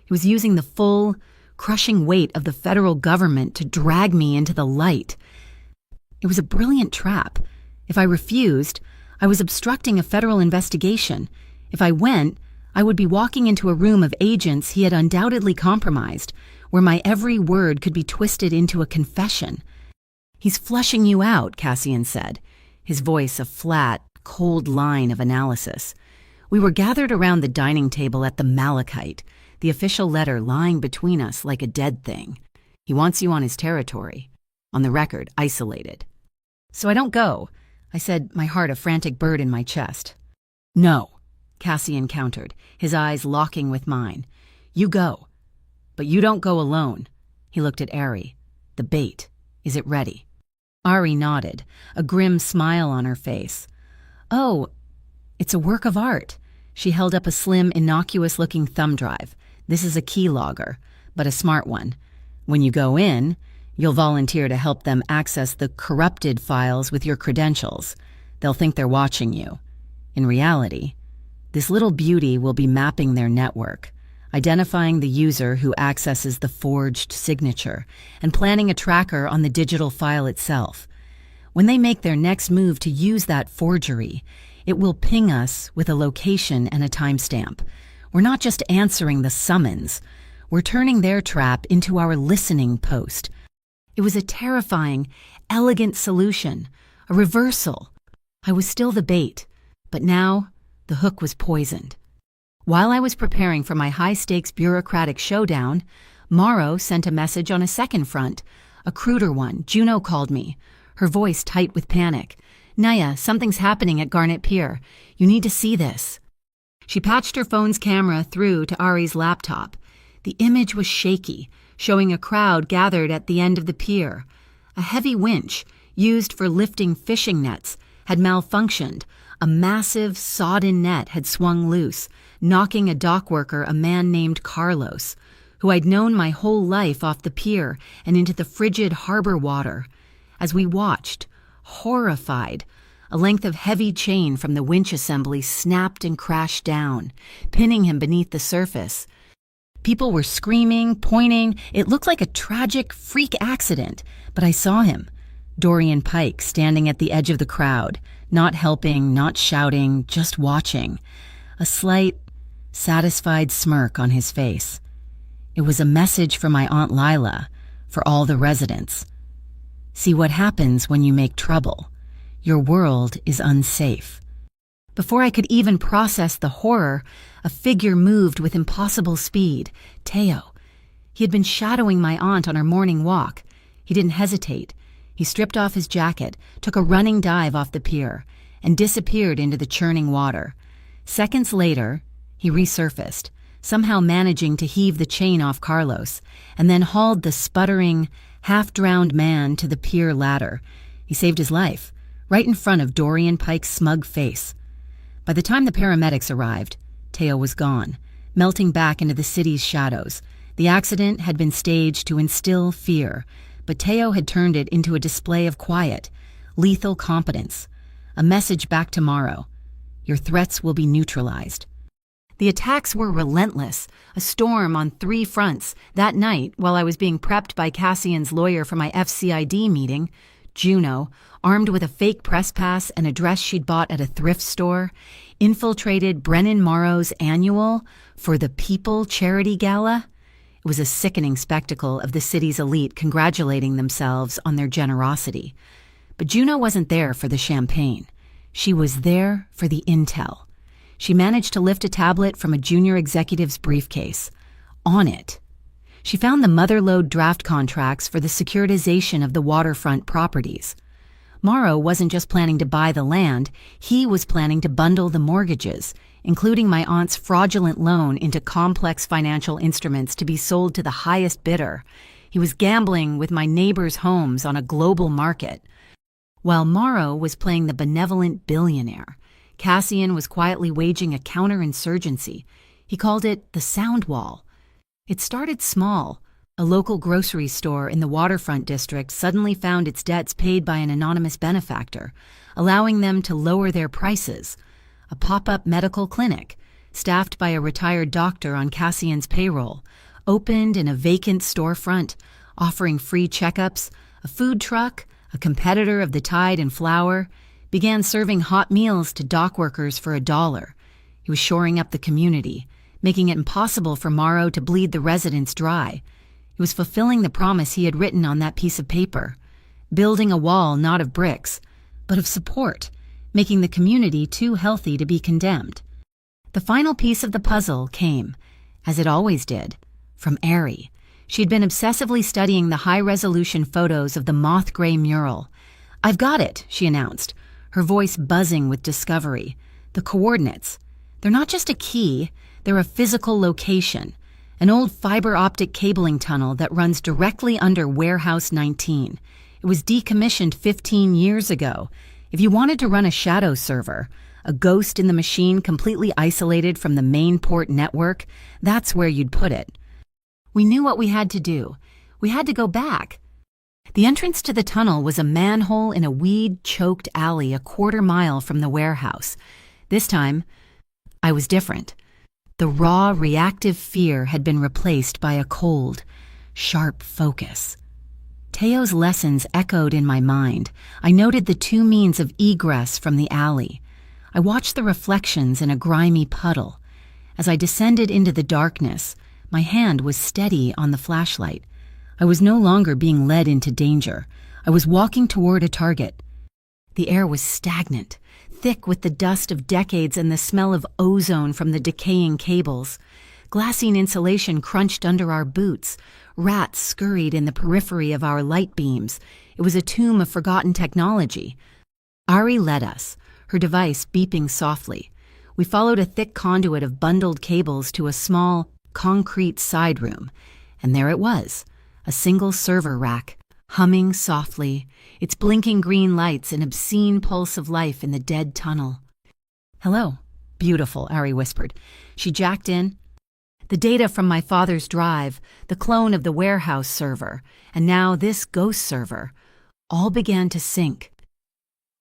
He was using the full, crushing weight of the federal government to drag me into the light. It was a brilliant trap. If I refused, I was obstructing a federal investigation. If I went, I would be walking into a room of agents he had undoubtedly compromised, where my every word could be twisted into a confession. "He's flushing you out," Cassian said, his voice a flat, cold line of analysis. We were gathered around the dining table at the Malachite, the official letter lying between us like a dead thing. "He wants you on his territory. On the record, isolated." "So I don't go," I said, my heart a frantic bird in my chest. "No," Cassian countered, his eyes locking with mine. "You go. But you don't go alone." He looked at Ari. "The bait. Is it ready?" Ari nodded, a grim smile on her face. "Oh, it's a work of art." She held up a slim, innocuous-looking thumb drive. "This is a keylogger, but a smart one. When you go in, you'll volunteer to help them access the corrupted files with your credentials. They'll think they're watching you. In reality, this little beauty will be mapping their network, identifying the user who accesses the forged signature, and planning a tracker on the digital file itself. When they make their next move to use that forgery, it will ping us with a location and a timestamp. We're not just answering the summons. We're turning their trap into our listening post. It was a terrifying, elegant solution, a reversal. I was still the bait, but now the hook was poisoned. While I was preparing for my high-stakes bureaucratic showdown, Morrow sent a message on a second front, a cruder one. Juno called me, her voice tight with panic. "Naya, something's happening at Garnet Pier. You need to see this." She patched her phone's camera through to Ari's laptop. The image was shaky, showing a crowd gathered at the end of the pier. A heavy winch, used for lifting fishing nets, had malfunctioned. A massive, sodden net had swung loose, knocking a dock worker, a man named Carlos, who I'd known my whole life, off the pier and into the frigid harbor water. As we watched, horrified, a length of heavy chain from the winch assembly snapped and crashed down, pinning him beneath the surface. People were screaming, pointing. It looked like a tragic freak accident, but I saw him, Dorian Pike, standing at the edge of the crowd, not helping, not shouting, just watching, a slight, satisfied smirk on his face. It was a message from my Aunt Lila, for all the residents. See what happens when you make trouble. Your world is unsafe. Before I could even process the horror, a figure moved with impossible speed. Teo. He had been shadowing my aunt on her morning walk. He didn't hesitate. He stripped off his jacket, took a running dive off the pier, and disappeared into the churning water. Seconds later, he resurfaced, somehow managing to heave the chain off Carlos, and then hauled the sputtering, half-drowned man to the pier ladder. He saved his life, right in front of Dorian Pike's smug face. By the time the paramedics arrived, Teo was gone, melting back into the city's shadows. The accident had been staged to instill fear, but Teo had turned it into a display of quiet, lethal competence. A message back to Morrow. Your threats will be neutralized. The attacks were relentless, a storm on 3 fronts. That night, while I was being prepped by Cassian's lawyer for my FCID meeting, Juno, armed with a fake press pass and a dress she'd bought at a thrift store, infiltrated Brennan Morrow's annual For the People charity gala. It was a sickening spectacle of the city's elite congratulating themselves on their generosity. But Juno wasn't there for the champagne. She was there for the intel. She managed to lift a tablet from a junior executive's briefcase. On it, she found the motherlode draft contracts for the securitization of the waterfront properties. Morrow wasn't just planning to buy the land, he was planning to bundle the mortgages, including my aunt's fraudulent loan, into complex financial instruments to be sold to the highest bidder. He was gambling with my neighbors' homes on a global market. While Morrow was playing the benevolent billionaire, Cassian was quietly waging a counterinsurgency. He called it the Sound Wall. It started small. A local grocery store in the waterfront district suddenly found its debts paid by an anonymous benefactor, allowing them to lower their prices. a pop-up medical clinic, staffed by a retired doctor on Cassian's payroll, opened in a vacant storefront, offering free checkups. A food truck, a competitor of the Tide and Flour, began serving hot meals to dock workers for $1. He was shoring up the community, making it impossible for Morrow to bleed the residents dry. He was fulfilling the promise he had written on that piece of paper, building a wall not of bricks, but of support, making the community too healthy to be condemned. The final piece of the puzzle came, as it always did, from Ari. She'd been obsessively studying the high-resolution photos of the moth-gray mural. "I've got it," she announced, her voice buzzing with discovery. "The coordinates. They're not just a key, they're a physical location. An old fiber-optic cabling tunnel that runs directly under Warehouse 19. It was decommissioned 15 years ago. If you wanted to run a shadow server, a ghost in the machine completely isolated from the main port network, that's where you'd put it. We knew what we had to do. We had to go back. The entrance to the tunnel was a manhole in a weed-choked alley a quarter-mile from the warehouse. This time, I was different. The raw, reactive fear had been replaced by a cold, sharp focus. Teo's lessons echoed in my mind. I noted the two means of egress from the alley. I watched the reflections in a grimy puddle. As I descended into the darkness, my hand was steady on the flashlight. I was no longer being led into danger. I was walking toward a target. The air was stagnant, thick with the dust of decades and the smell of ozone from the decaying cables. Glassine insulation crunched under our boots. Rats scurried in the periphery of our light beams. It was a tomb of forgotten technology. Ari led us, her device beeping softly. We followed a thick conduit of bundled cables to a small, concrete side room, and there it was, a single server rack, humming softly, its blinking green lights an obscene pulse of life in the dead tunnel. "Hello, beautiful," Ari whispered. She jacked in. The data from my father's drive, the clone of the warehouse server, and now this ghost server, all began to sync.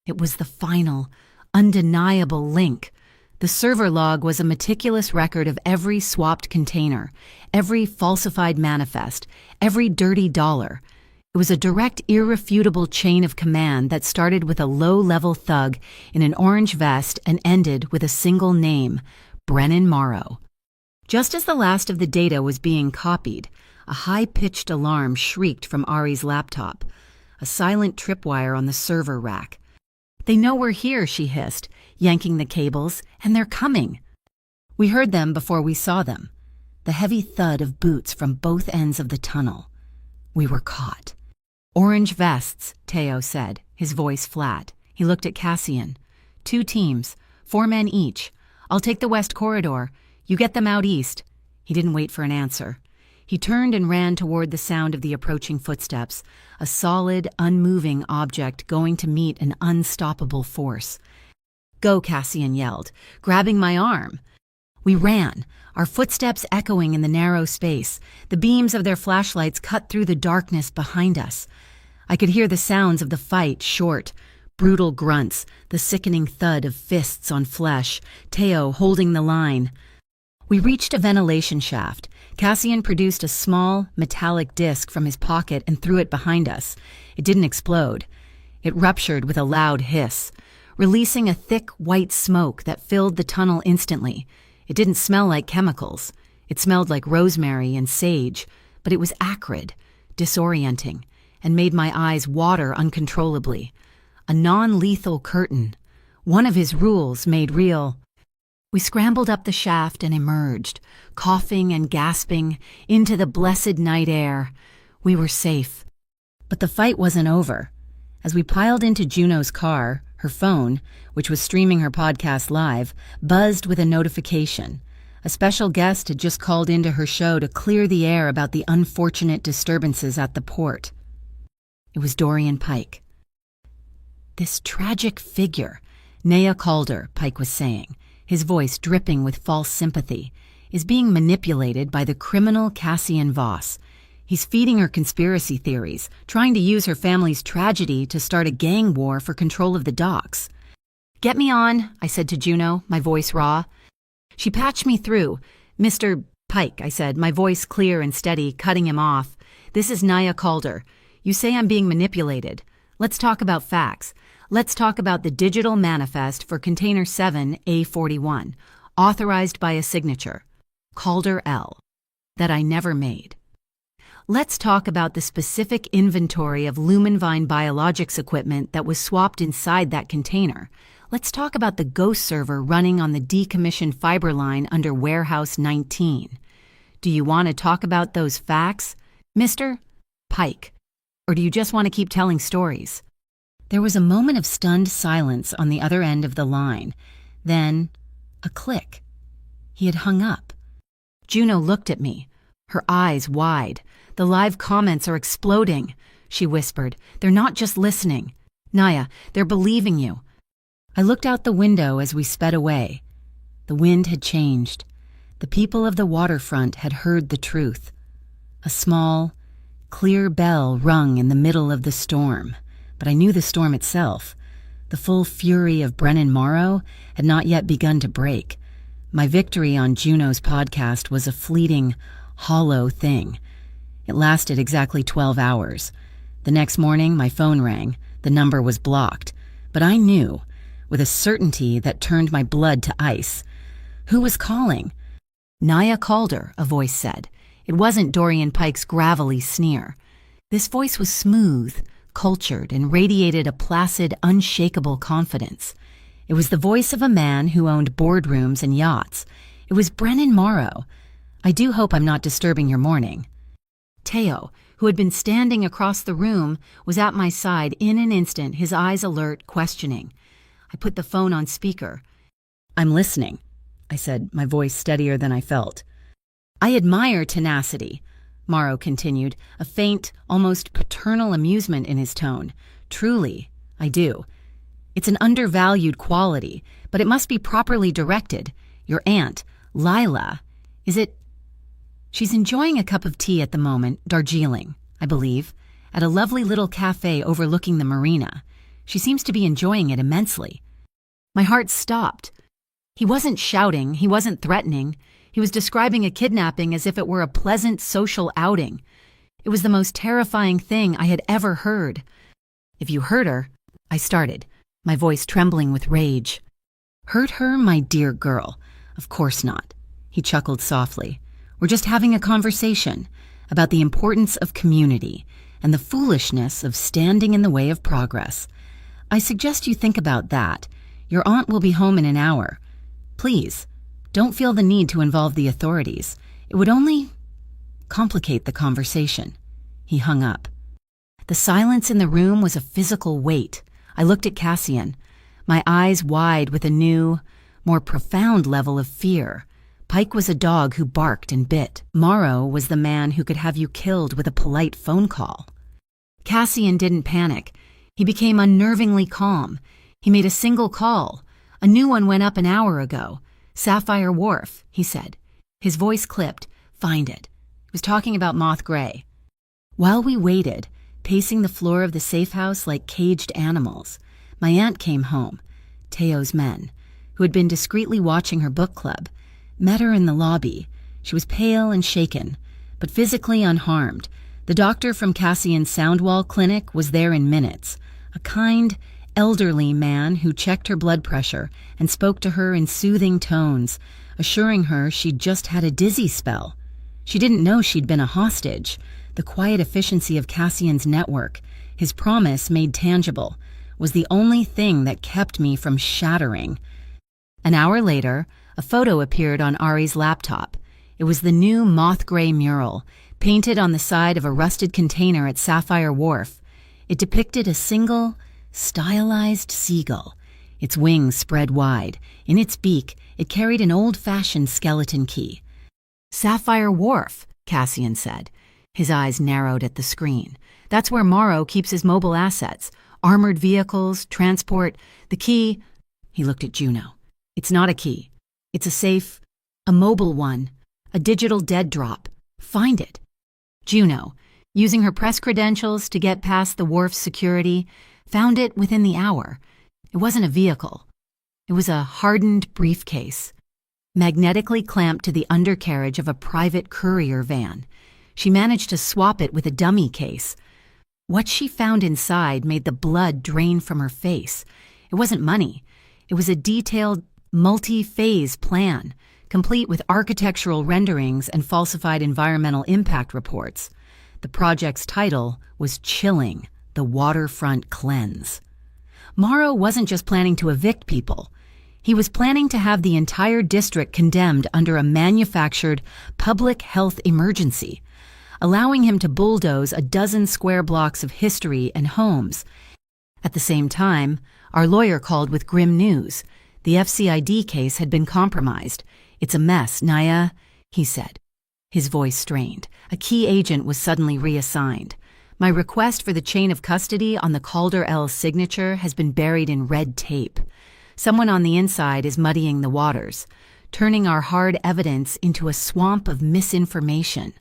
It was the final, undeniable link. The server log was a meticulous record of every swapped container, every falsified manifest, every dirty dollar. It was a direct, irrefutable chain of command that started with a low-level thug in an orange vest and ended with a single name, Brennan Morrow. Just as the last of the data was being copied, a high-pitched alarm shrieked from Ari's laptop, a silent tripwire on the server rack. "They know we're here," she hissed, yanking the cables, "and they're coming." We heard them before we saw them, the heavy thud of boots from both ends of the tunnel. We were caught. "Orange vests," Teo said, his voice flat. He looked at Cassian. "2 teams, 4 men each. I'll take the west corridor. You get them out east." He didn't wait for an answer. He turned and ran toward the sound of the approaching footsteps, a solid, unmoving object going to meet an unstoppable force. "Go," Cassian yelled, grabbing my arm. We ran, our footsteps echoing in the narrow space. The beams of their flashlights cut through the darkness behind us. I could hear the sounds of the fight, short, brutal grunts, the sickening thud of fists on flesh, Teo holding the line. We reached a ventilation shaft. Cassian produced a small, metallic disc from his pocket and threw it behind us. It didn't explode. It ruptured with a loud hiss, releasing a thick, white smoke that filled the tunnel instantly. It didn't smell like chemicals. It smelled like rosemary and sage, but it was acrid, disorienting, and made my eyes water uncontrollably. A non-lethal curtain, one of his rules made real. We scrambled up the shaft and emerged, coughing and gasping, into the blessed night air. We were safe. But the fight wasn't over. As we piled into Juno's car, her phone, which was streaming her podcast live, buzzed with a notification. A special guest had just called into her show to clear the air about the unfortunate disturbances at the port. It was Dorian Pike. "This tragic figure," Naya Calder, Pike was saying, his voice dripping with false sympathy, "is being manipulated by the criminal Cassian Voss. He's feeding her conspiracy theories, trying to use her family's tragedy to start a gang war for control of the docks." "Get me on," I said to Juno, my voice raw. She patched me through. "Mr. Pike," I said, my voice clear and steady, cutting him off. "This is Naya Calder. You say I'm being manipulated. Let's talk about facts. Let's talk about the digital manifest for Container 7A41, authorized by a signature, Calder L, that I never made. Let's talk about the specific inventory of Lumenvine Biologics equipment that was swapped inside that container. Let's talk about the ghost server running on the decommissioned fiber line under Warehouse 19. Do you want to talk about those facts, Mr. Pike? Or do you just want to keep telling stories?" There was a moment of stunned silence on the other end of the line. Then, a click. He had hung up. Juno looked at me, her eyes wide. "The live comments are exploding," she whispered. "They're not just listening. Naya, they're believing you." I looked out the window as we sped away. The wind had changed. The people of the waterfront had heard the truth. A small, clear bell rung in the middle of the storm, but I knew the storm itself. The full fury of Brennan Morrow had not yet begun to break. My victory on Juno's podcast was a fleeting, hollow thing. It lasted exactly 12 hours. The next morning, my phone rang. The number was blocked. But I knew, with a certainty that turned my blood to ice. Who was calling? "Naya Calder," a voice said. It wasn't Dorian Pike's gravelly sneer. This voice was smooth, cultured, and radiated a placid, unshakable confidence. It was the voice of a man who owned boardrooms and yachts. It was Brennan Morrow. "I do hope I'm not disturbing your morning." Teo, who had been standing across the room, was at my side in an instant, his eyes alert, questioning. I put the phone on speaker. "I'm listening," I said, my voice steadier than I felt. "I admire tenacity," Morrow continued, a faint, almost paternal amusement in his tone. "Truly, I do. It's an undervalued quality, but it must be properly directed. Your aunt, Lila, is it—" "She's enjoying a cup of tea at the moment, Darjeeling, I believe, at a lovely little cafe overlooking the marina. She seems to be enjoying it immensely." My heart stopped. He wasn't shouting, he wasn't threatening. He was describing a kidnapping as if it were a pleasant social outing. It was the most terrifying thing I had ever heard. "If you hurt her," I started, my voice trembling with rage. "Hurt her, my dear girl? Of course not." He chuckled softly. "We're just having a conversation about the importance of community and the foolishness of standing in the way of progress. I suggest you think about that. Your aunt will be home in an hour. Please, don't feel the need to involve the authorities. It would only complicate the conversation." He hung up. The silence in the room was a physical weight. I looked at Cassian, my eyes wide with a new, more profound level of fear. Pike was a dog who barked and bit. Morrow was the man who could have you killed with a polite phone call. Cassian didn't panic. He became unnervingly calm. He made a single call. "A new one went up an hour ago. Sapphire Wharf," he said. His voice clipped. "Find it." He was talking about Moth Gray. While we waited, pacing the floor of the safe house like caged animals, my aunt came home. Teo's men, who had been discreetly watching her book club, met her in the lobby. She was pale and shaken, but physically unharmed. The doctor from Cassian's Soundwall Clinic was there in minutes, a kind, elderly man who checked her blood pressure and spoke to her in soothing tones, assuring her she'd just had a dizzy spell. She didn't know she'd been a hostage. The quiet efficiency of Cassian's network, his promise made tangible, was the only thing that kept me from shattering. An hour later, a photo appeared on Ari's laptop. It was the new Moth Gray mural, painted on the side of a rusted container at Sapphire Wharf. It depicted a single, stylized seagull, its wings spread wide. In its beak, it carried an old-fashioned skeleton key. "Sapphire Wharf," Cassian said. His eyes narrowed at the screen. "That's where Morrow keeps his mobile assets. Armored vehicles, transport, the key." He looked at Juno. "It's not a key. It's a safe, a mobile one, a digital dead drop. Find it." Juno, using her press credentials to get past the wharf's security, found it within the hour. It wasn't a vehicle. It was a hardened briefcase, magnetically clamped to the undercarriage of a private courier van. She managed to swap it with a dummy case. What she found inside made the blood drain from her face. It wasn't money. It was a detailed, multi-phase plan, complete with architectural renderings and falsified environmental impact reports. The project's title was chilling: The Waterfront Cleanse. Morrow wasn't just planning to evict people. He was planning to have the entire district condemned under a manufactured public health emergency, allowing him to bulldoze a dozen square blocks of history and homes. At the same time, our lawyer called with grim news. The FCID case had been compromised. "It's a mess, Naya," he said. His voice strained. A key agent was suddenly reassigned. "My request for the chain of custody on the Calder L signature has been buried in red tape. Someone on the inside is muddying the waters, turning our hard evidence into a swamp of misinformation."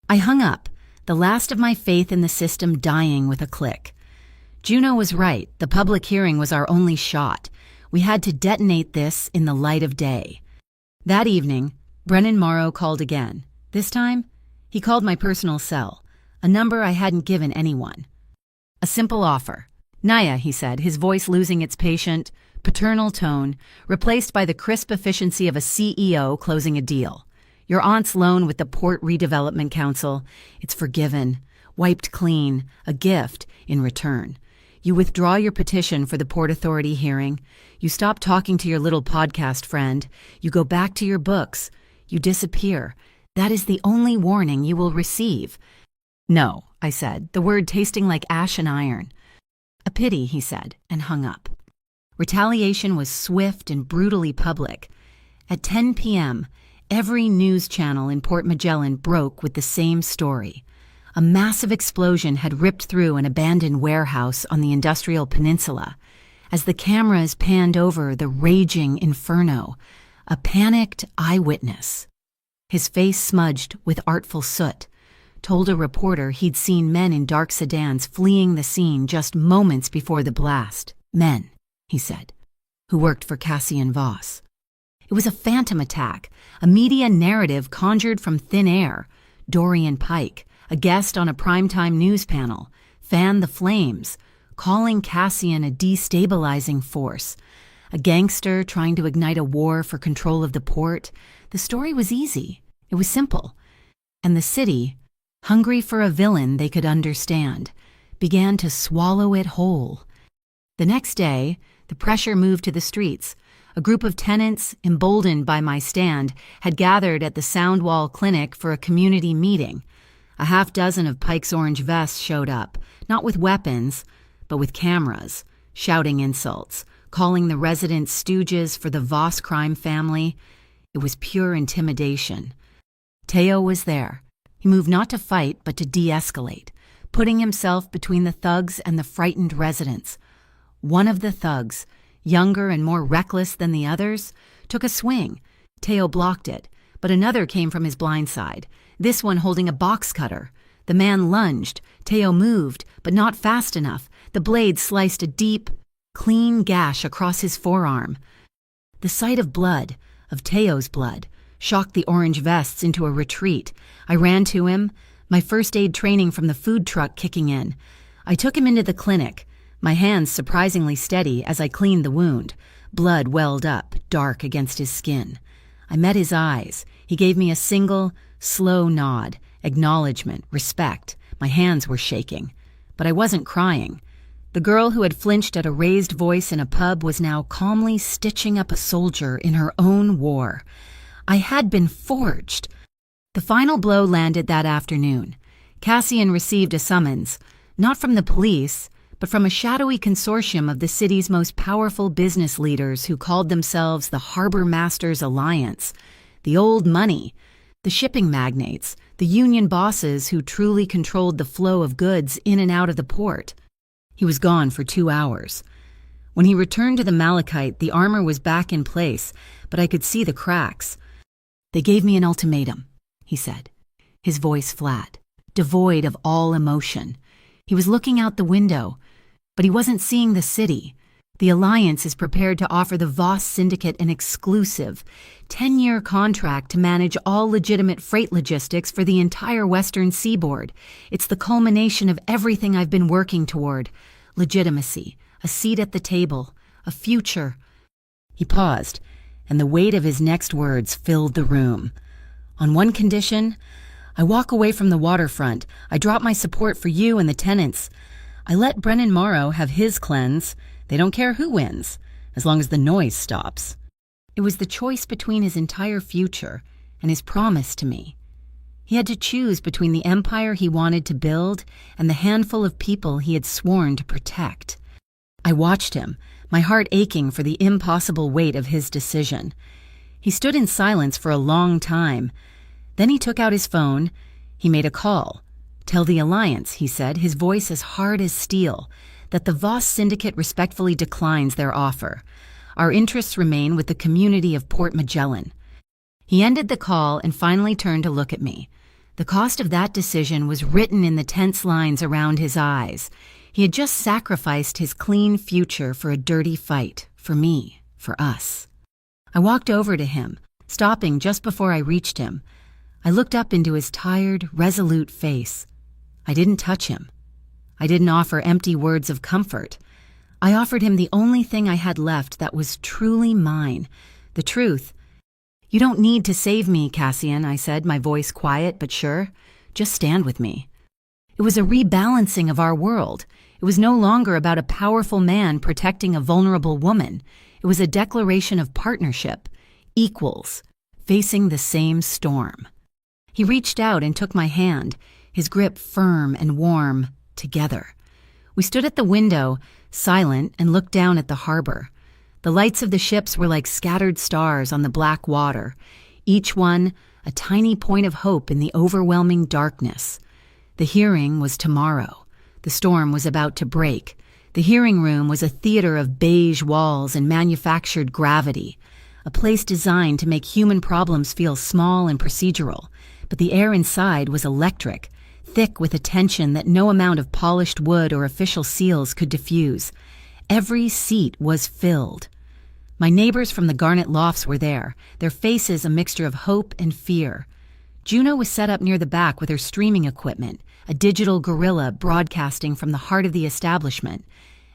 I hung up, the last of my faith in the system dying with a click. Juno was right. The public hearing was our only shot. We had to detonate this in the light of day. That evening, Brennan Morrow called again. This time, he called my personal cell, a number I hadn't given anyone. A simple offer. "Naya," he said, his voice losing its patient, paternal tone, replaced by the crisp efficiency of a CEO closing a deal. "Your aunt's loan with the Port Redevelopment Council, it's forgiven, wiped clean, a gift in return. You withdraw your petition for the Port Authority hearing. You stop talking to your little podcast friend. You go back to your books. You disappear. That is the only warning you will receive." "No," I said, the word tasting like ash and iron. "A pity," he said, and hung up. Retaliation was swift and brutally public. At 10 p.m., every news channel in Port Magellan broke with the same story. A massive explosion had ripped through an abandoned warehouse on the industrial peninsula. As the cameras panned over the raging inferno, a panicked eyewitness, his face smudged with artful soot, told a reporter he'd seen men in dark sedans fleeing the scene just moments before the blast. "Men," he said, "who worked for Cassian Voss." It was a phantom attack, a media narrative conjured from thin air. Dorian Pike, a guest on a primetime news panel, fanned the flames, calling Cassian a destabilizing force. A gangster trying to ignite a war for control of the port. The story was easy. It was simple. And the city, hungry for a villain they could understand, began to swallow it whole. The next day, the pressure moved to the streets. A group of tenants, emboldened by my stand, had gathered at the Soundwall Clinic for a community meeting. A half dozen of Pike's orange vests showed up, not with weapons, but with cameras, shouting insults, calling the residents stooges for the Voss crime family. It was pure intimidation. Teo was there. He moved not to fight, but to de-escalate, putting himself between the thugs and the frightened residents. One of the thugs, younger and more reckless than the others, took a swing. Teo blocked it, but another came from his blind side, this one holding a box cutter. The man lunged. Teo moved, but not fast enough. The blade sliced a deep, clean gash across his forearm. The sight of blood, of Teo's blood, shocked the orange vests into a retreat. I ran to him, my first aid training from the food truck kicking in. I took him into the clinic, my hands surprisingly steady as I cleaned the wound. Blood welled up, dark against his skin. I met his eyes. He gave me a single, slow nod, acknowledgement, respect. My hands were shaking, but I wasn't crying. The girl who had flinched at a raised voice in a pub was now calmly stitching up a soldier in her own war. I had been forged. The final blow landed that afternoon. Cassian received a summons, not from the police, but from a shadowy consortium of the city's most powerful business leaders who called themselves the Harbor Masters Alliance. The old money, the shipping magnates, the union bosses who truly controlled the flow of goods in and out of the port. He was gone for 2 hours. When he returned to the Malachite, the armor was back in place, but I could see the cracks. "They gave me an ultimatum," he said, his voice flat, devoid of all emotion. He was looking out the window, but he wasn't seeing the city. The Alliance is prepared to offer the Voss Syndicate an exclusive 10-year contract to manage all legitimate freight logistics for the entire Western Seaboard. It's the culmination of everything I've been working toward. Legitimacy, a seat at the table, a future. He paused, and the weight of his next words filled the room. On one condition, I walk away from the waterfront. I drop my support for you and the tenants. I let Brennan Morrow have his cleanse. They don't care who wins, as long as the noise stops. It was the choice between his entire future and his promise to me. He had to choose between the empire he wanted to build and the handful of people he had sworn to protect. I watched him, my heart aching for the impossible weight of his decision. He stood in silence for a long time. Then he took out his phone. He made a call. "Tell the Alliance," he said, his voice as hard as steel, "that the Voss Syndicate respectfully declines their offer. Our interests remain with the community of Port Magellan." He ended the call and finally turned to look at me. The cost of that decision was written in the tense lines around his eyes. He had just sacrificed his clean future for a dirty fight, for me, for us. I walked over to him, stopping just before I reached him. I looked up into his tired, resolute face. I didn't touch him. I didn't offer empty words of comfort. I offered him the only thing I had left that was truly mine, the truth. "You don't need to save me, Cassian," I said, my voice quiet but sure. "Just stand with me." It was a rebalancing of our world. It was no longer about a powerful man protecting a vulnerable woman. It was a declaration of partnership, equals, facing the same storm. He reached out and took my hand, his grip firm and warm, together. We stood at the window, silent, and looked down at the harbor. The lights of the ships were like scattered stars on the black water, each one a tiny point of hope in the overwhelming darkness. The hearing was tomorrow. The storm was about to break. The hearing room was a theater of beige walls and manufactured gravity, a place designed to make human problems feel small and procedural. But the air inside was electric, thick with a tension that no amount of polished wood or official seals could diffuse. Every seat was filled. My neighbors from the Garnet Lofts were there, their faces a mixture of hope and fear. Juno was set up near the back with her streaming equipment, a digital gorilla broadcasting from the heart of the establishment.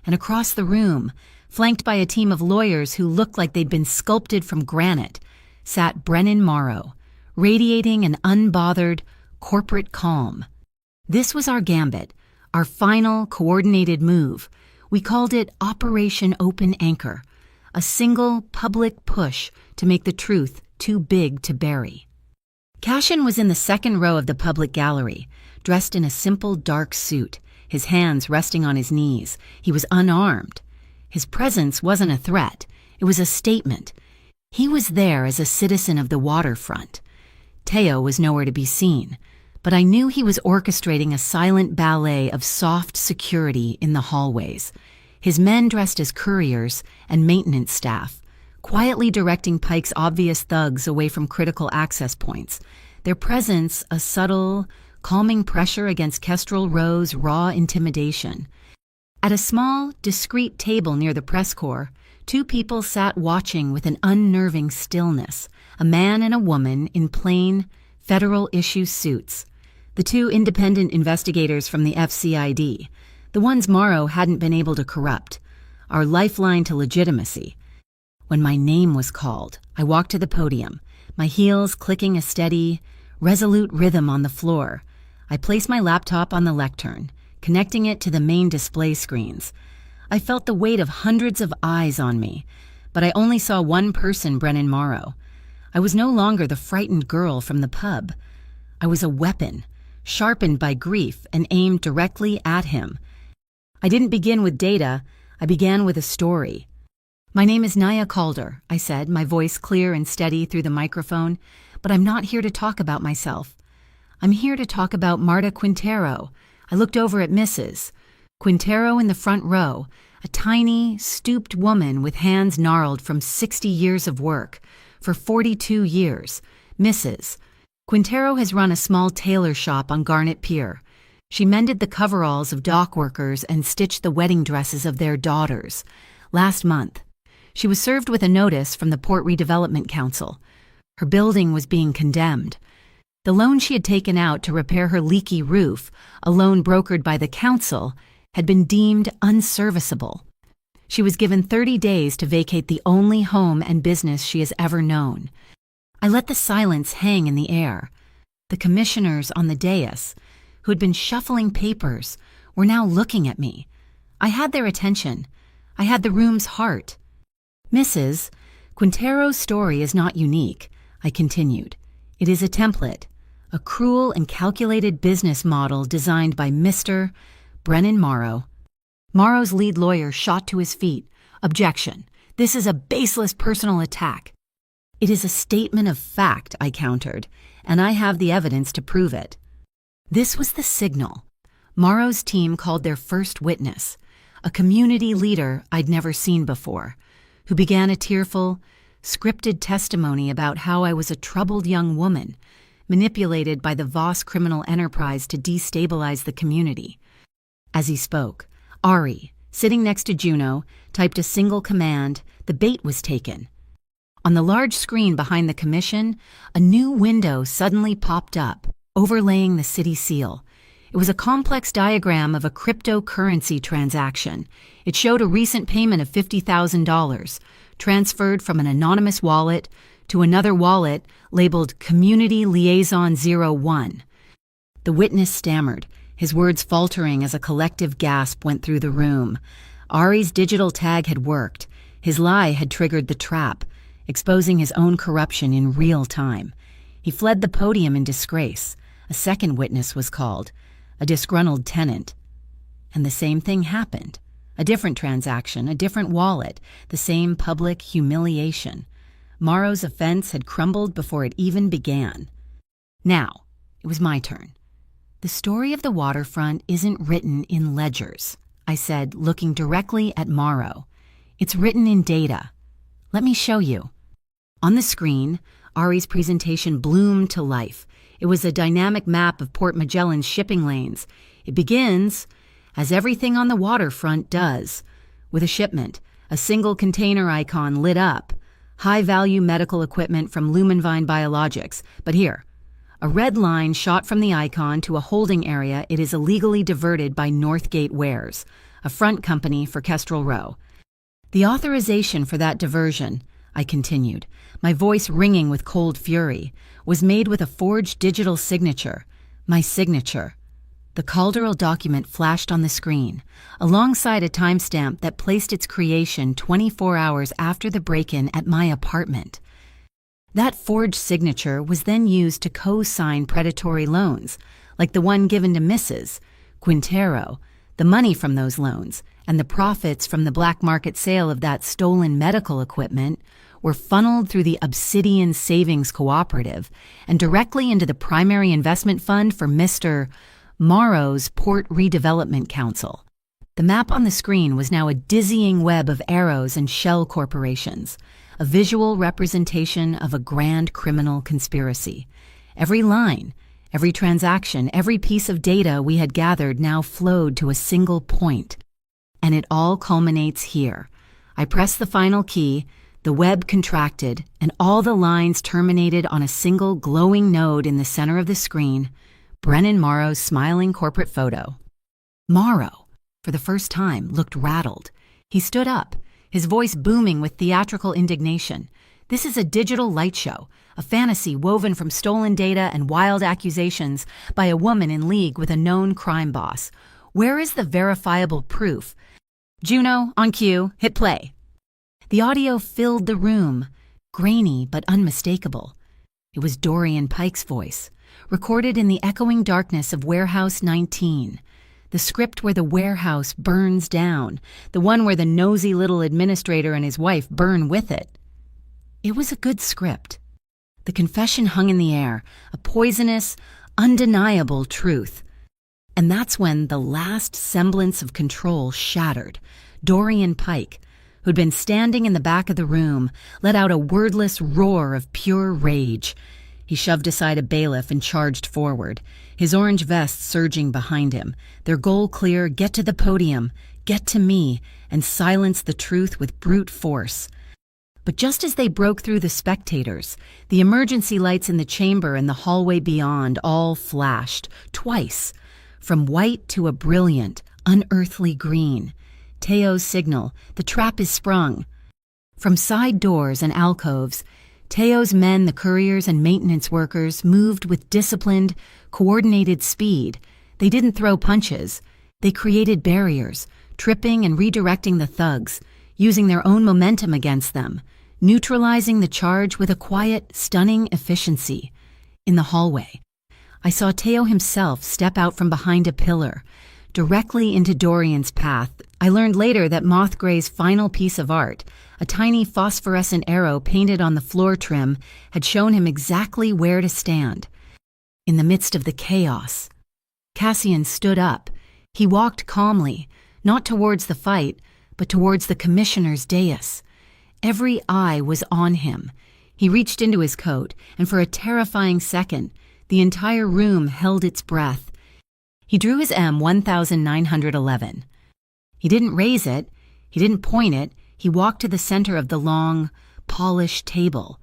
And across the room, flanked by a team of lawyers who looked like they'd been sculpted from granite, sat Brennan Morrow, radiating an unbothered, corporate calm. This was our gambit, our final coordinated move. We called it Operation Open Anchor, a single public push to make the truth too big to bury. Cassian was in the second row of the public gallery, dressed in a simple dark suit, his hands resting on his knees. He was unarmed. His presence wasn't a threat. It was a statement. He was there as a citizen of the waterfront. Teo was nowhere to be seen, but I knew he was orchestrating a silent ballet of soft security in the hallways. His men dressed as couriers and maintenance staff, quietly directing Pike's obvious thugs away from critical access points, their presence a subtle, calming pressure against Kestrel Row's raw intimidation. At a small, discreet table near the press corps, two people sat watching with an unnerving stillness, a man and a woman in plain, federal-issue suits. The two independent investigators from the FCID, the ones Morrow hadn't been able to corrupt, our lifeline to legitimacy. When my name was called, I walked to the podium, my heels clicking a steady, resolute rhythm on the floor. I placed my laptop on the lectern, connecting it to the main display screens. I felt the weight of hundreds of eyes on me, but I only saw one person, Brennan Morrow. I was no longer the frightened girl from the pub. I was a weapon, sharpened by grief and aimed directly at him. I didn't begin with data, I began with a story. "My name is Naya Calder," I said, my voice clear and steady through the microphone, "but I'm not here to talk about myself. I'm here to talk about Marta Quintero." I looked over at Mrs. Quintero in the front row, a tiny, stooped woman with hands gnarled from 60 years of work. For 42 years, Mrs. Quintero has run a small tailor shop on Garnet Pier. She mended the coveralls of dock workers and stitched the wedding dresses of their daughters. last month. She was served with a notice from the Port Redevelopment Council. Her building was being condemned. The loan she had taken out to repair her leaky roof, a loan brokered by the council, had been deemed unserviceable. She was given 30 days to vacate the only home and business she has ever known. I let the silence hang in the air. The commissioners on the dais, who had been shuffling papers, were now looking at me. I had their attention. I had the room's heart. Mrs. Quintero's story is not unique, I continued. It is a template, a cruel and calculated business model designed by Mr. Brennan Morrow. Morrow's lead lawyer shot to his feet. Objection. This is a baseless personal attack. It is a statement of fact, I countered, and I have the evidence to prove it. This was the signal. Morrow's team called their first witness, a community leader I'd never seen before, who began a tearful, scripted testimony about how I was a troubled young woman, manipulated by the Voss criminal enterprise to destabilize the community. As he spoke, Ari, sitting next to Juno, typed a single command. The bait was taken. On the large screen behind the commission, a new window suddenly popped up, overlaying the city seal. It was a complex diagram of a cryptocurrency transaction. It showed a recent payment of $50,000, transferred from an anonymous wallet to another wallet labeled Community Liaison 01. The witness stammered, his words faltering as a collective gasp went through the room. Ari's digital tag had worked. His lie had triggered the trap, exposing his own corruption in real time. He fled the podium in disgrace. A second witness was called, a disgruntled tenant. And the same thing happened. A different transaction, a different wallet, the same public humiliation. Morrow's offense had crumbled before it even began. Now, it was my turn. The story of the waterfront isn't written in ledgers, I said, looking directly at Morrow. It's written in data. Let me show you. On the screen, Ari's presentation bloomed to life. It was a dynamic map of Port Magellan's shipping lanes. It begins, as everything on the waterfront does, with a shipment, a single container icon lit up, high-value medical equipment from Lumenvine Biologics. But here, a red line shot from the icon to a holding area it is illegally diverted by Northgate Wares, a front company for Kestrel Row. The authorization for that diversion, I continued, my voice ringing with cold fury, was made with a forged digital signature, my signature. The Calderal document flashed on the screen, alongside a timestamp that placed its creation 24 hours after the break-in at my apartment. That forged signature was then used to co-sign predatory loans, like the one given to Mrs. Quintero. The money from those loans, and the profits from the black market sale of that stolen medical equipment, were funneled through the Obsidian Savings Cooperative and directly into the primary investment fund for Mr. Morrow's Port Redevelopment Council. The map on the screen was now a dizzying web of arrows and shell corporations, a visual representation of a grand criminal conspiracy. Every line, every transaction, every piece of data we had gathered now flowed to a single point. And it all culminates here. I pressed the final key, the web contracted, and all the lines terminated on a single glowing node in the center of the screen, Brennan Morrow's smiling corporate photo. Morrow, for the first time, looked rattled. He stood up, his voice booming with theatrical indignation. This is a digital light show, a fantasy woven from stolen data and wild accusations by a woman in league with a known crime boss. Where is the verifiable proof? Juno, on cue, hit play. The audio filled the room, grainy but unmistakable. It was Dorian Pike's voice, recorded in the echoing darkness of Warehouse 19, the script where the warehouse burns down, the one where the nosy little administrator and his wife burn with it. It was a good script. The confession hung in the air, a poisonous, undeniable truth. And that's when the last semblance of control shattered. Dorian Pike, who'd been standing in the back of the room, let out a wordless roar of pure rage. He shoved aside a bailiff and charged forward, his orange vest surging behind him. Their goal clear, get to the podium, get to me, and silence the truth with brute force. But just as they broke through the spectators, the emergency lights in the chamber and the hallway beyond all flashed, twice, from white to a brilliant, unearthly green. Teo's signal, the trap is sprung. From side doors and alcoves, Teo's men, the couriers and maintenance workers, moved with disciplined, coordinated speed. They didn't throw punches. They created barriers, tripping and redirecting the thugs, using their own momentum against them, neutralizing the charge with a quiet, stunning efficiency. In the hallway, I saw Teo himself step out from behind a pillar, directly into Dorian's path. I learned later that Mothgray's final piece of art, a tiny phosphorescent arrow painted on the floor trim, had shown him exactly where to stand. In the midst of the chaos, Cassian stood up. He walked calmly, not towards the fight, but towards the commissioner's dais. Every eye was on him. He reached into his coat, and for a terrifying second, the entire room held its breath. He drew his M1911. He didn't raise it, he didn't point it, he walked to the center of the long, polished table,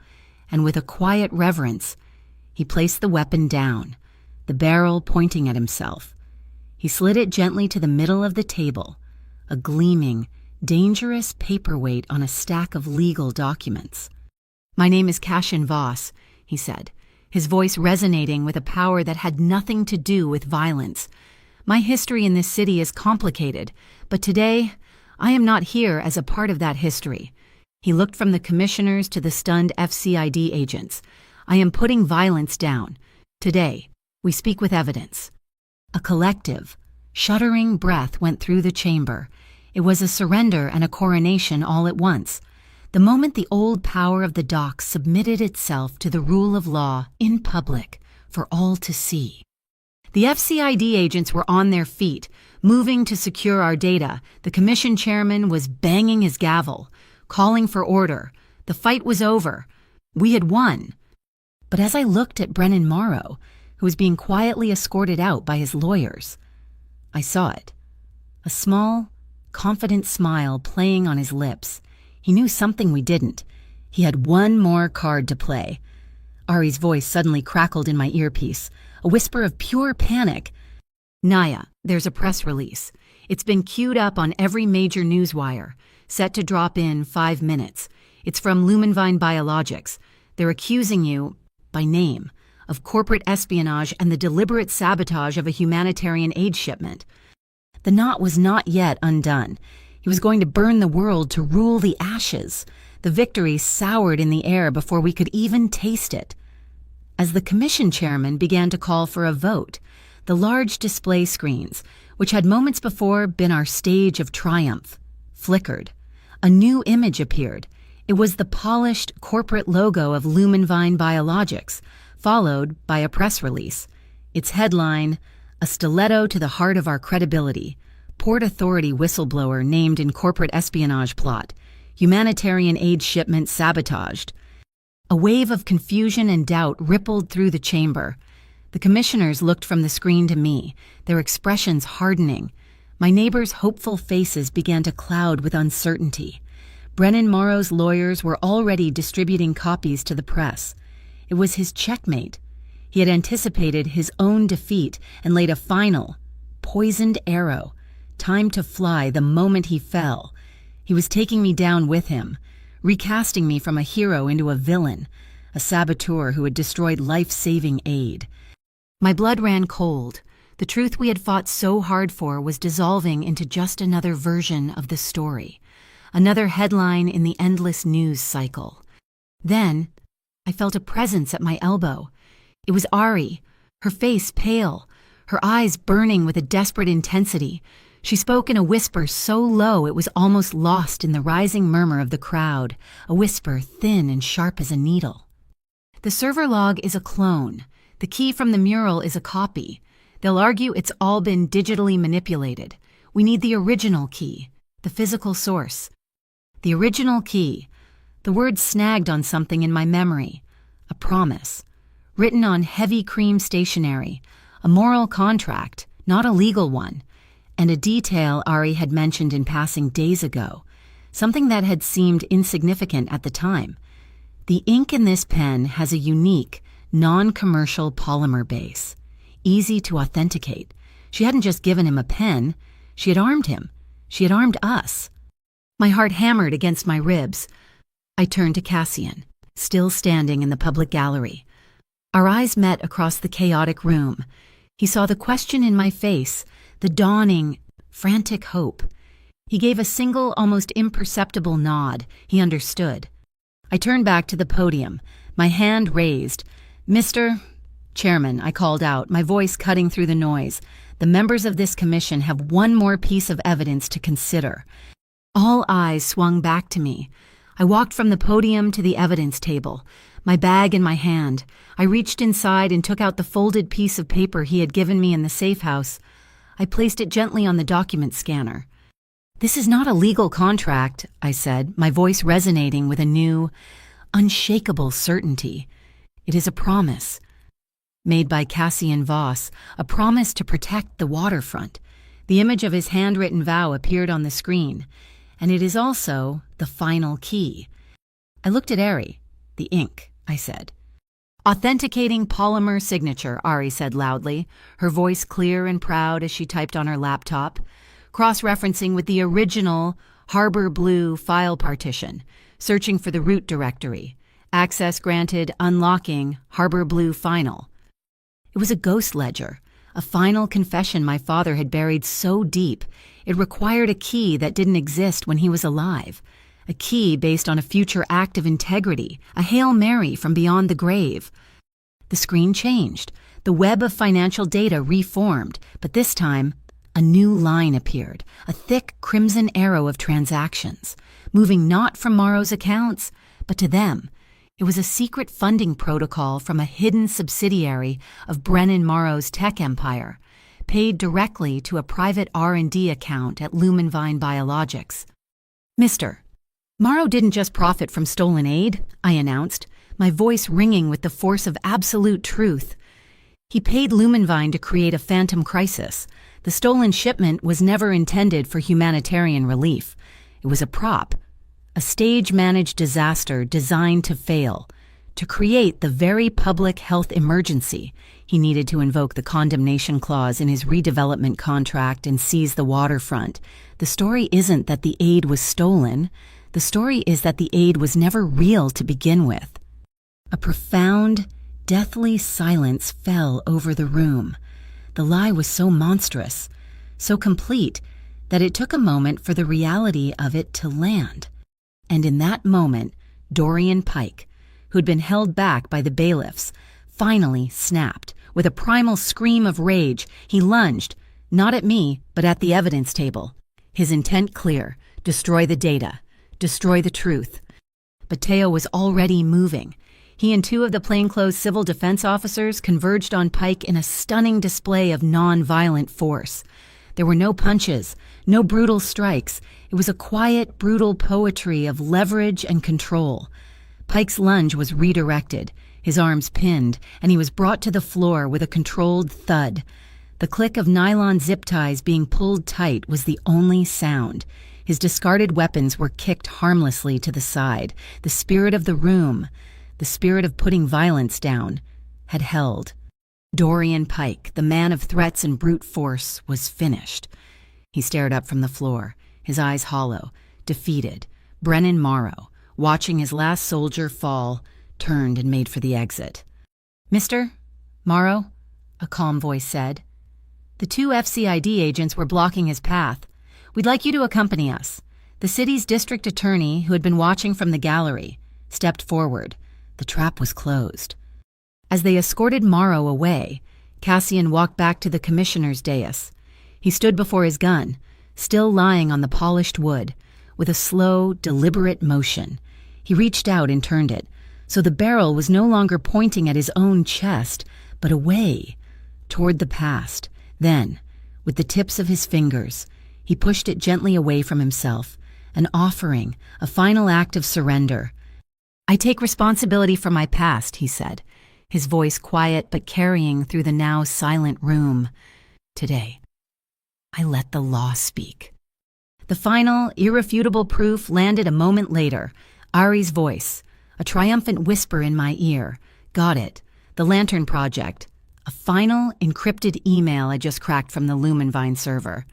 and with a quiet reverence, he placed the weapon down, the barrel pointing at himself. He slid it gently to the middle of the table, a gleaming, dangerous paperweight on a stack of legal documents. "My name is Cassian Voss," he said, his voice resonating with a power that had nothing to do with violence. "My history in this city is complicated, but today I am not here as a part of that history." He looked from the commissioners to the stunned FCID agents. "I am putting violence down. Today, we speak with evidence." A collective, shuddering breath went through the chamber. It was a surrender and a coronation all at once. The moment the old power of the docks submitted itself to the rule of law in public for all to see. The FCID agents were on their feet, moving to secure our data. The commission chairman was banging his gavel, calling for order. The fight was over. We had won. But as I looked at Brennan Morrow, who was being quietly escorted out by his lawyers, I saw it. A small, confident smile playing on his lips. He knew something we didn't. He had one more card to play. Ari's voice suddenly crackled in my earpiece, a whisper of pure panic. "Naya, there's a press release. It's been queued up on every major newswire, set to drop in 5 minutes. It's from Lumenvine Biologics. They're accusing you, by name, of corporate espionage and the deliberate sabotage of a humanitarian aid shipment." The knot was not yet undone. He was going to burn the world to rule the ashes. The victory soured in the air before we could even taste it. As the commission chairman began to call for a vote, the large display screens, which had moments before been our stage of triumph, flickered. A new image appeared. It was the polished corporate logo of Lumenvine Biologics, followed by a press release. Its headline, "A stiletto to the heart of our credibility. Port Authority whistleblower named in corporate espionage plot. Humanitarian aid shipment sabotaged." A wave of confusion and doubt rippled through the chamber. The commissioners looked from the screen to me, their expressions hardening. My neighbors' hopeful faces began to cloud with uncertainty. Brennan Morrow's lawyers were already distributing copies to the press. It was his checkmate. He had anticipated his own defeat and laid a final, poisoned arrow, time to fly the moment he fell. He was taking me down with him, recasting me from a hero into a villain, a saboteur who had destroyed life-saving aid. My blood ran cold. The truth we had fought so hard for was dissolving into just another version of the story, another headline in the endless news cycle. Then, I felt a presence at my elbow. It was Ari, her face pale, her eyes burning with a desperate intensity. She spoke in a whisper so low it was almost lost in the rising murmur of the crowd, a whisper thin and sharp as a needle. "The server log is a clone. The key from the mural is a copy. They'll argue it's all been digitally manipulated. We need the original key, the physical source." The original key. The word snagged on something in my memory. A promise. Written on heavy cream stationery. A moral contract, not a legal one. and a detail Ari had mentioned in passing days ago, something that had seemed insignificant at the time. The ink in this pen has a unique, non-commercial polymer base, easy to authenticate. She hadn't just given him a pen, she had armed him. She had armed us. My heart hammered against my ribs. I turned to Cassian, still standing in the public gallery. Our eyes met across the chaotic room. He saw the question in my face, the dawning, frantic hope. He gave a single, almost imperceptible nod. He understood. I turned back to the podium, my hand raised. "Mr. Chairman," I called out, my voice cutting through the noise, "the members of this commission have one more piece of evidence to consider." All eyes swung back to me. I walked from the podium to the evidence table, my bag in my hand. I reached inside and took out the folded piece of paper he had given me in the safe house. I placed it gently on the document scanner. "This is not a legal contract," I said, my voice resonating with a new, unshakable certainty. "It is a promise." Made by Cassian Voss, a promise to protect the waterfront. The image of his handwritten vow appeared on the screen, and it is also the final key. I looked at Ari. "The ink," I said. "Authenticating polymer signature," Ari said loudly, her voice clear and proud as she typed on her laptop, cross-referencing with the original Harbor Blue file partition, searching for the root directory. Access granted, unlocking, Harbor Blue final. It was a ghost ledger, a final confession my father had buried so deep it required a key that didn't exist when he was alive, a key based on a future act of integrity, a Hail Mary from beyond the grave. The screen changed, the web of financial data reformed, but this time, a new line appeared, a thick crimson arrow of transactions, moving not from Morrow's accounts, but to them. It was a secret funding protocol from a hidden subsidiary of Brennan Morrow's tech empire, paid directly to a private R&D account at Lumenvine Biologics. "Mr. Morrow didn't just profit from stolen aid," I announced, my voice ringing with the force of absolute truth. "He paid Lumenvine to create a phantom crisis. The stolen shipment was never intended for humanitarian relief. It was a prop, a stage-managed disaster designed to fail, to create the very public health emergency he needed to invoke the condemnation clause in his redevelopment contract and seize the waterfront. The story isn't that the aid was stolen. The story is that the aid was never real to begin with." A profound, deathly silence fell over the room. The lie was so monstrous, so complete, that it took a moment for the reality of it to land. And in that moment, Dorian Pike, who'd been held back by the bailiffs, finally snapped. With a primal scream of rage, he lunged, not at me, but at the evidence table. His intent clear: destroy the data, destroy the truth. But Teo was already moving. He and two of the plainclothes civil defense officers converged on Pike in a stunning display of non-violent force. There were no punches, no brutal strikes. It was a quiet, brutal poetry of leverage and control. Pike's lunge was redirected, his arms pinned, and he was brought to the floor with a controlled thud. The click of nylon zip ties being pulled tight was the only sound. His discarded weapons were kicked harmlessly to the side. The spirit of the room, the spirit of putting violence down, had held. Dorian Pike, the man of threats and brute force, was finished. He stared up from the floor, his eyes hollow, defeated. Brennan Morrow, watching his last soldier fall, turned and made for the exit. "Mr. Morrow," a calm voice said. The two FCID agents were blocking his path. "We'd like you to accompany us." The city's district attorney, who had been watching from the gallery, stepped forward. The trap was closed. As they escorted Morrow away, Cassian walked back to the commissioner's dais. He stood before his gun, still lying on the polished wood, with a slow, deliberate motion. He reached out and turned it, so the barrel was no longer pointing at his own chest, but away, toward the past. Then, with the tips of his fingers, he pushed it gently away from himself, an offering, a final act of surrender. "I take responsibility for my past," he said, his voice quiet but carrying through the now silent room. "Today." I let the law speak. The final, irrefutable proof landed a moment later. Ari's voice, a triumphant whisper in my ear. Got it. The Lantern Project. A final, encrypted email I just cracked from the Lumenvine server.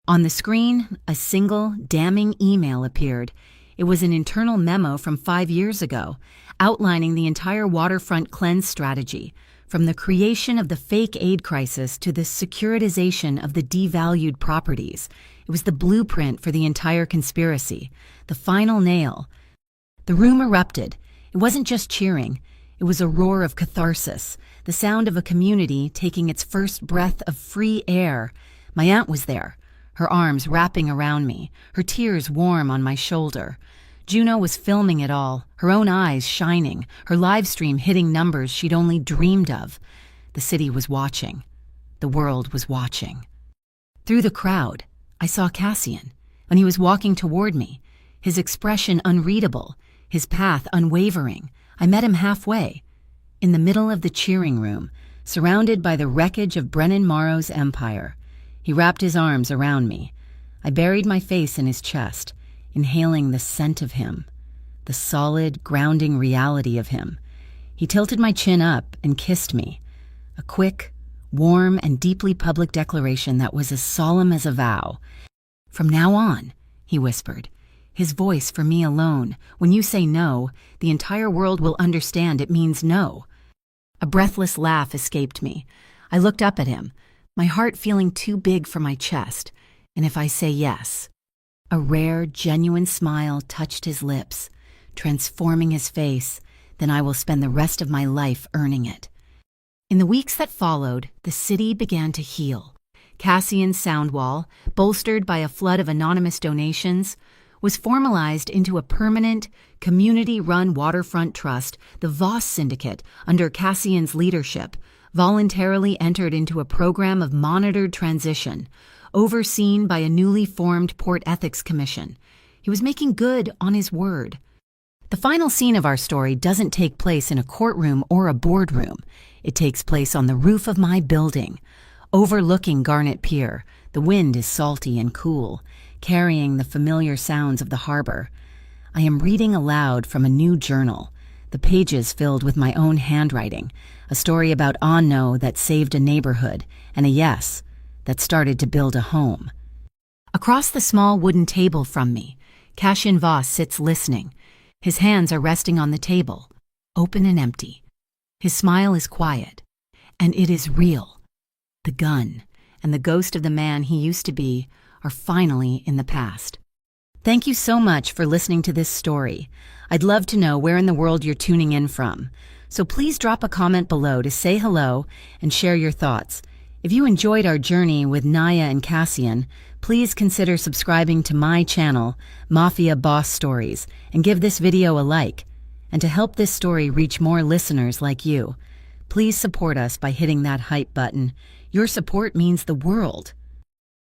On the screen, a single, damning email appeared. It was an internal memo from 5 years ago, outlining the entire waterfront cleanse strategy, from the creation of the fake aid crisis to the securitization of the devalued properties. It was the blueprint for the entire conspiracy, the final nail. The room erupted. It wasn't just cheering. It was a roar of catharsis, the sound of a community taking its first breath of free air. My aunt was there, her arms wrapping around me, her tears warm on my shoulder. Juno was filming it all, her own eyes shining, her live stream hitting numbers she'd only dreamed of. The city was watching. The world was watching. Through the crowd, I saw Cassian, and he was walking toward me, his expression unreadable, his path unwavering. I met him halfway, in the middle of the cheering room, surrounded by the wreckage of Brennan Morrow's empire. He wrapped his arms around me. I buried my face in his chest, inhaling the scent of him, the solid, grounding reality of him. He tilted my chin up and kissed me, a quick, warm, and deeply public declaration that was as solemn as a vow. "From now on," he whispered, his voice for me alone, "when you say no, the entire world will understand it means no." A breathless laugh escaped me. I looked up at him, my heart feeling too big for my chest. "And if I say yes?" A rare, genuine smile touched his lips, transforming his face. "Then I will spend the rest of my life earning it." In the weeks that followed, the city began to heal. Cassian's sound wall, bolstered by a flood of anonymous donations, was formalized into a permanent, community-run waterfront trust. The Voss Syndicate, under Cassian's leadership, voluntarily entered into a program of monitored transition, overseen by a newly formed Port Ethics Commission. He was making good on his word. The final scene of our story doesn't take place in a courtroom or a boardroom. It takes place on the roof of my building, overlooking Garnet Pier. The wind is salty and cool, carrying the familiar sounds of the harbor. I am reading aloud from a new journal, the pages filled with my own handwriting, a story about Anno that saved a neighborhood, and a yes that started to build a home. Across the small wooden table from me, Cassian Voss sits listening. His hands are resting on the table, open and empty. His smile is quiet, and it is real. The gun and the ghost of the man he used to be are finally in the past. Thank you so much for listening to this story. I'd love to know where in the world you're tuning in from, so please drop a comment below to say hello and share your thoughts. If you enjoyed our journey with Naya and Cassian, please consider subscribing to my channel, Mafia Boss Stories, and give this video a like. And to help this story reach more listeners like you, please support us by hitting that hype button. Your support means the world.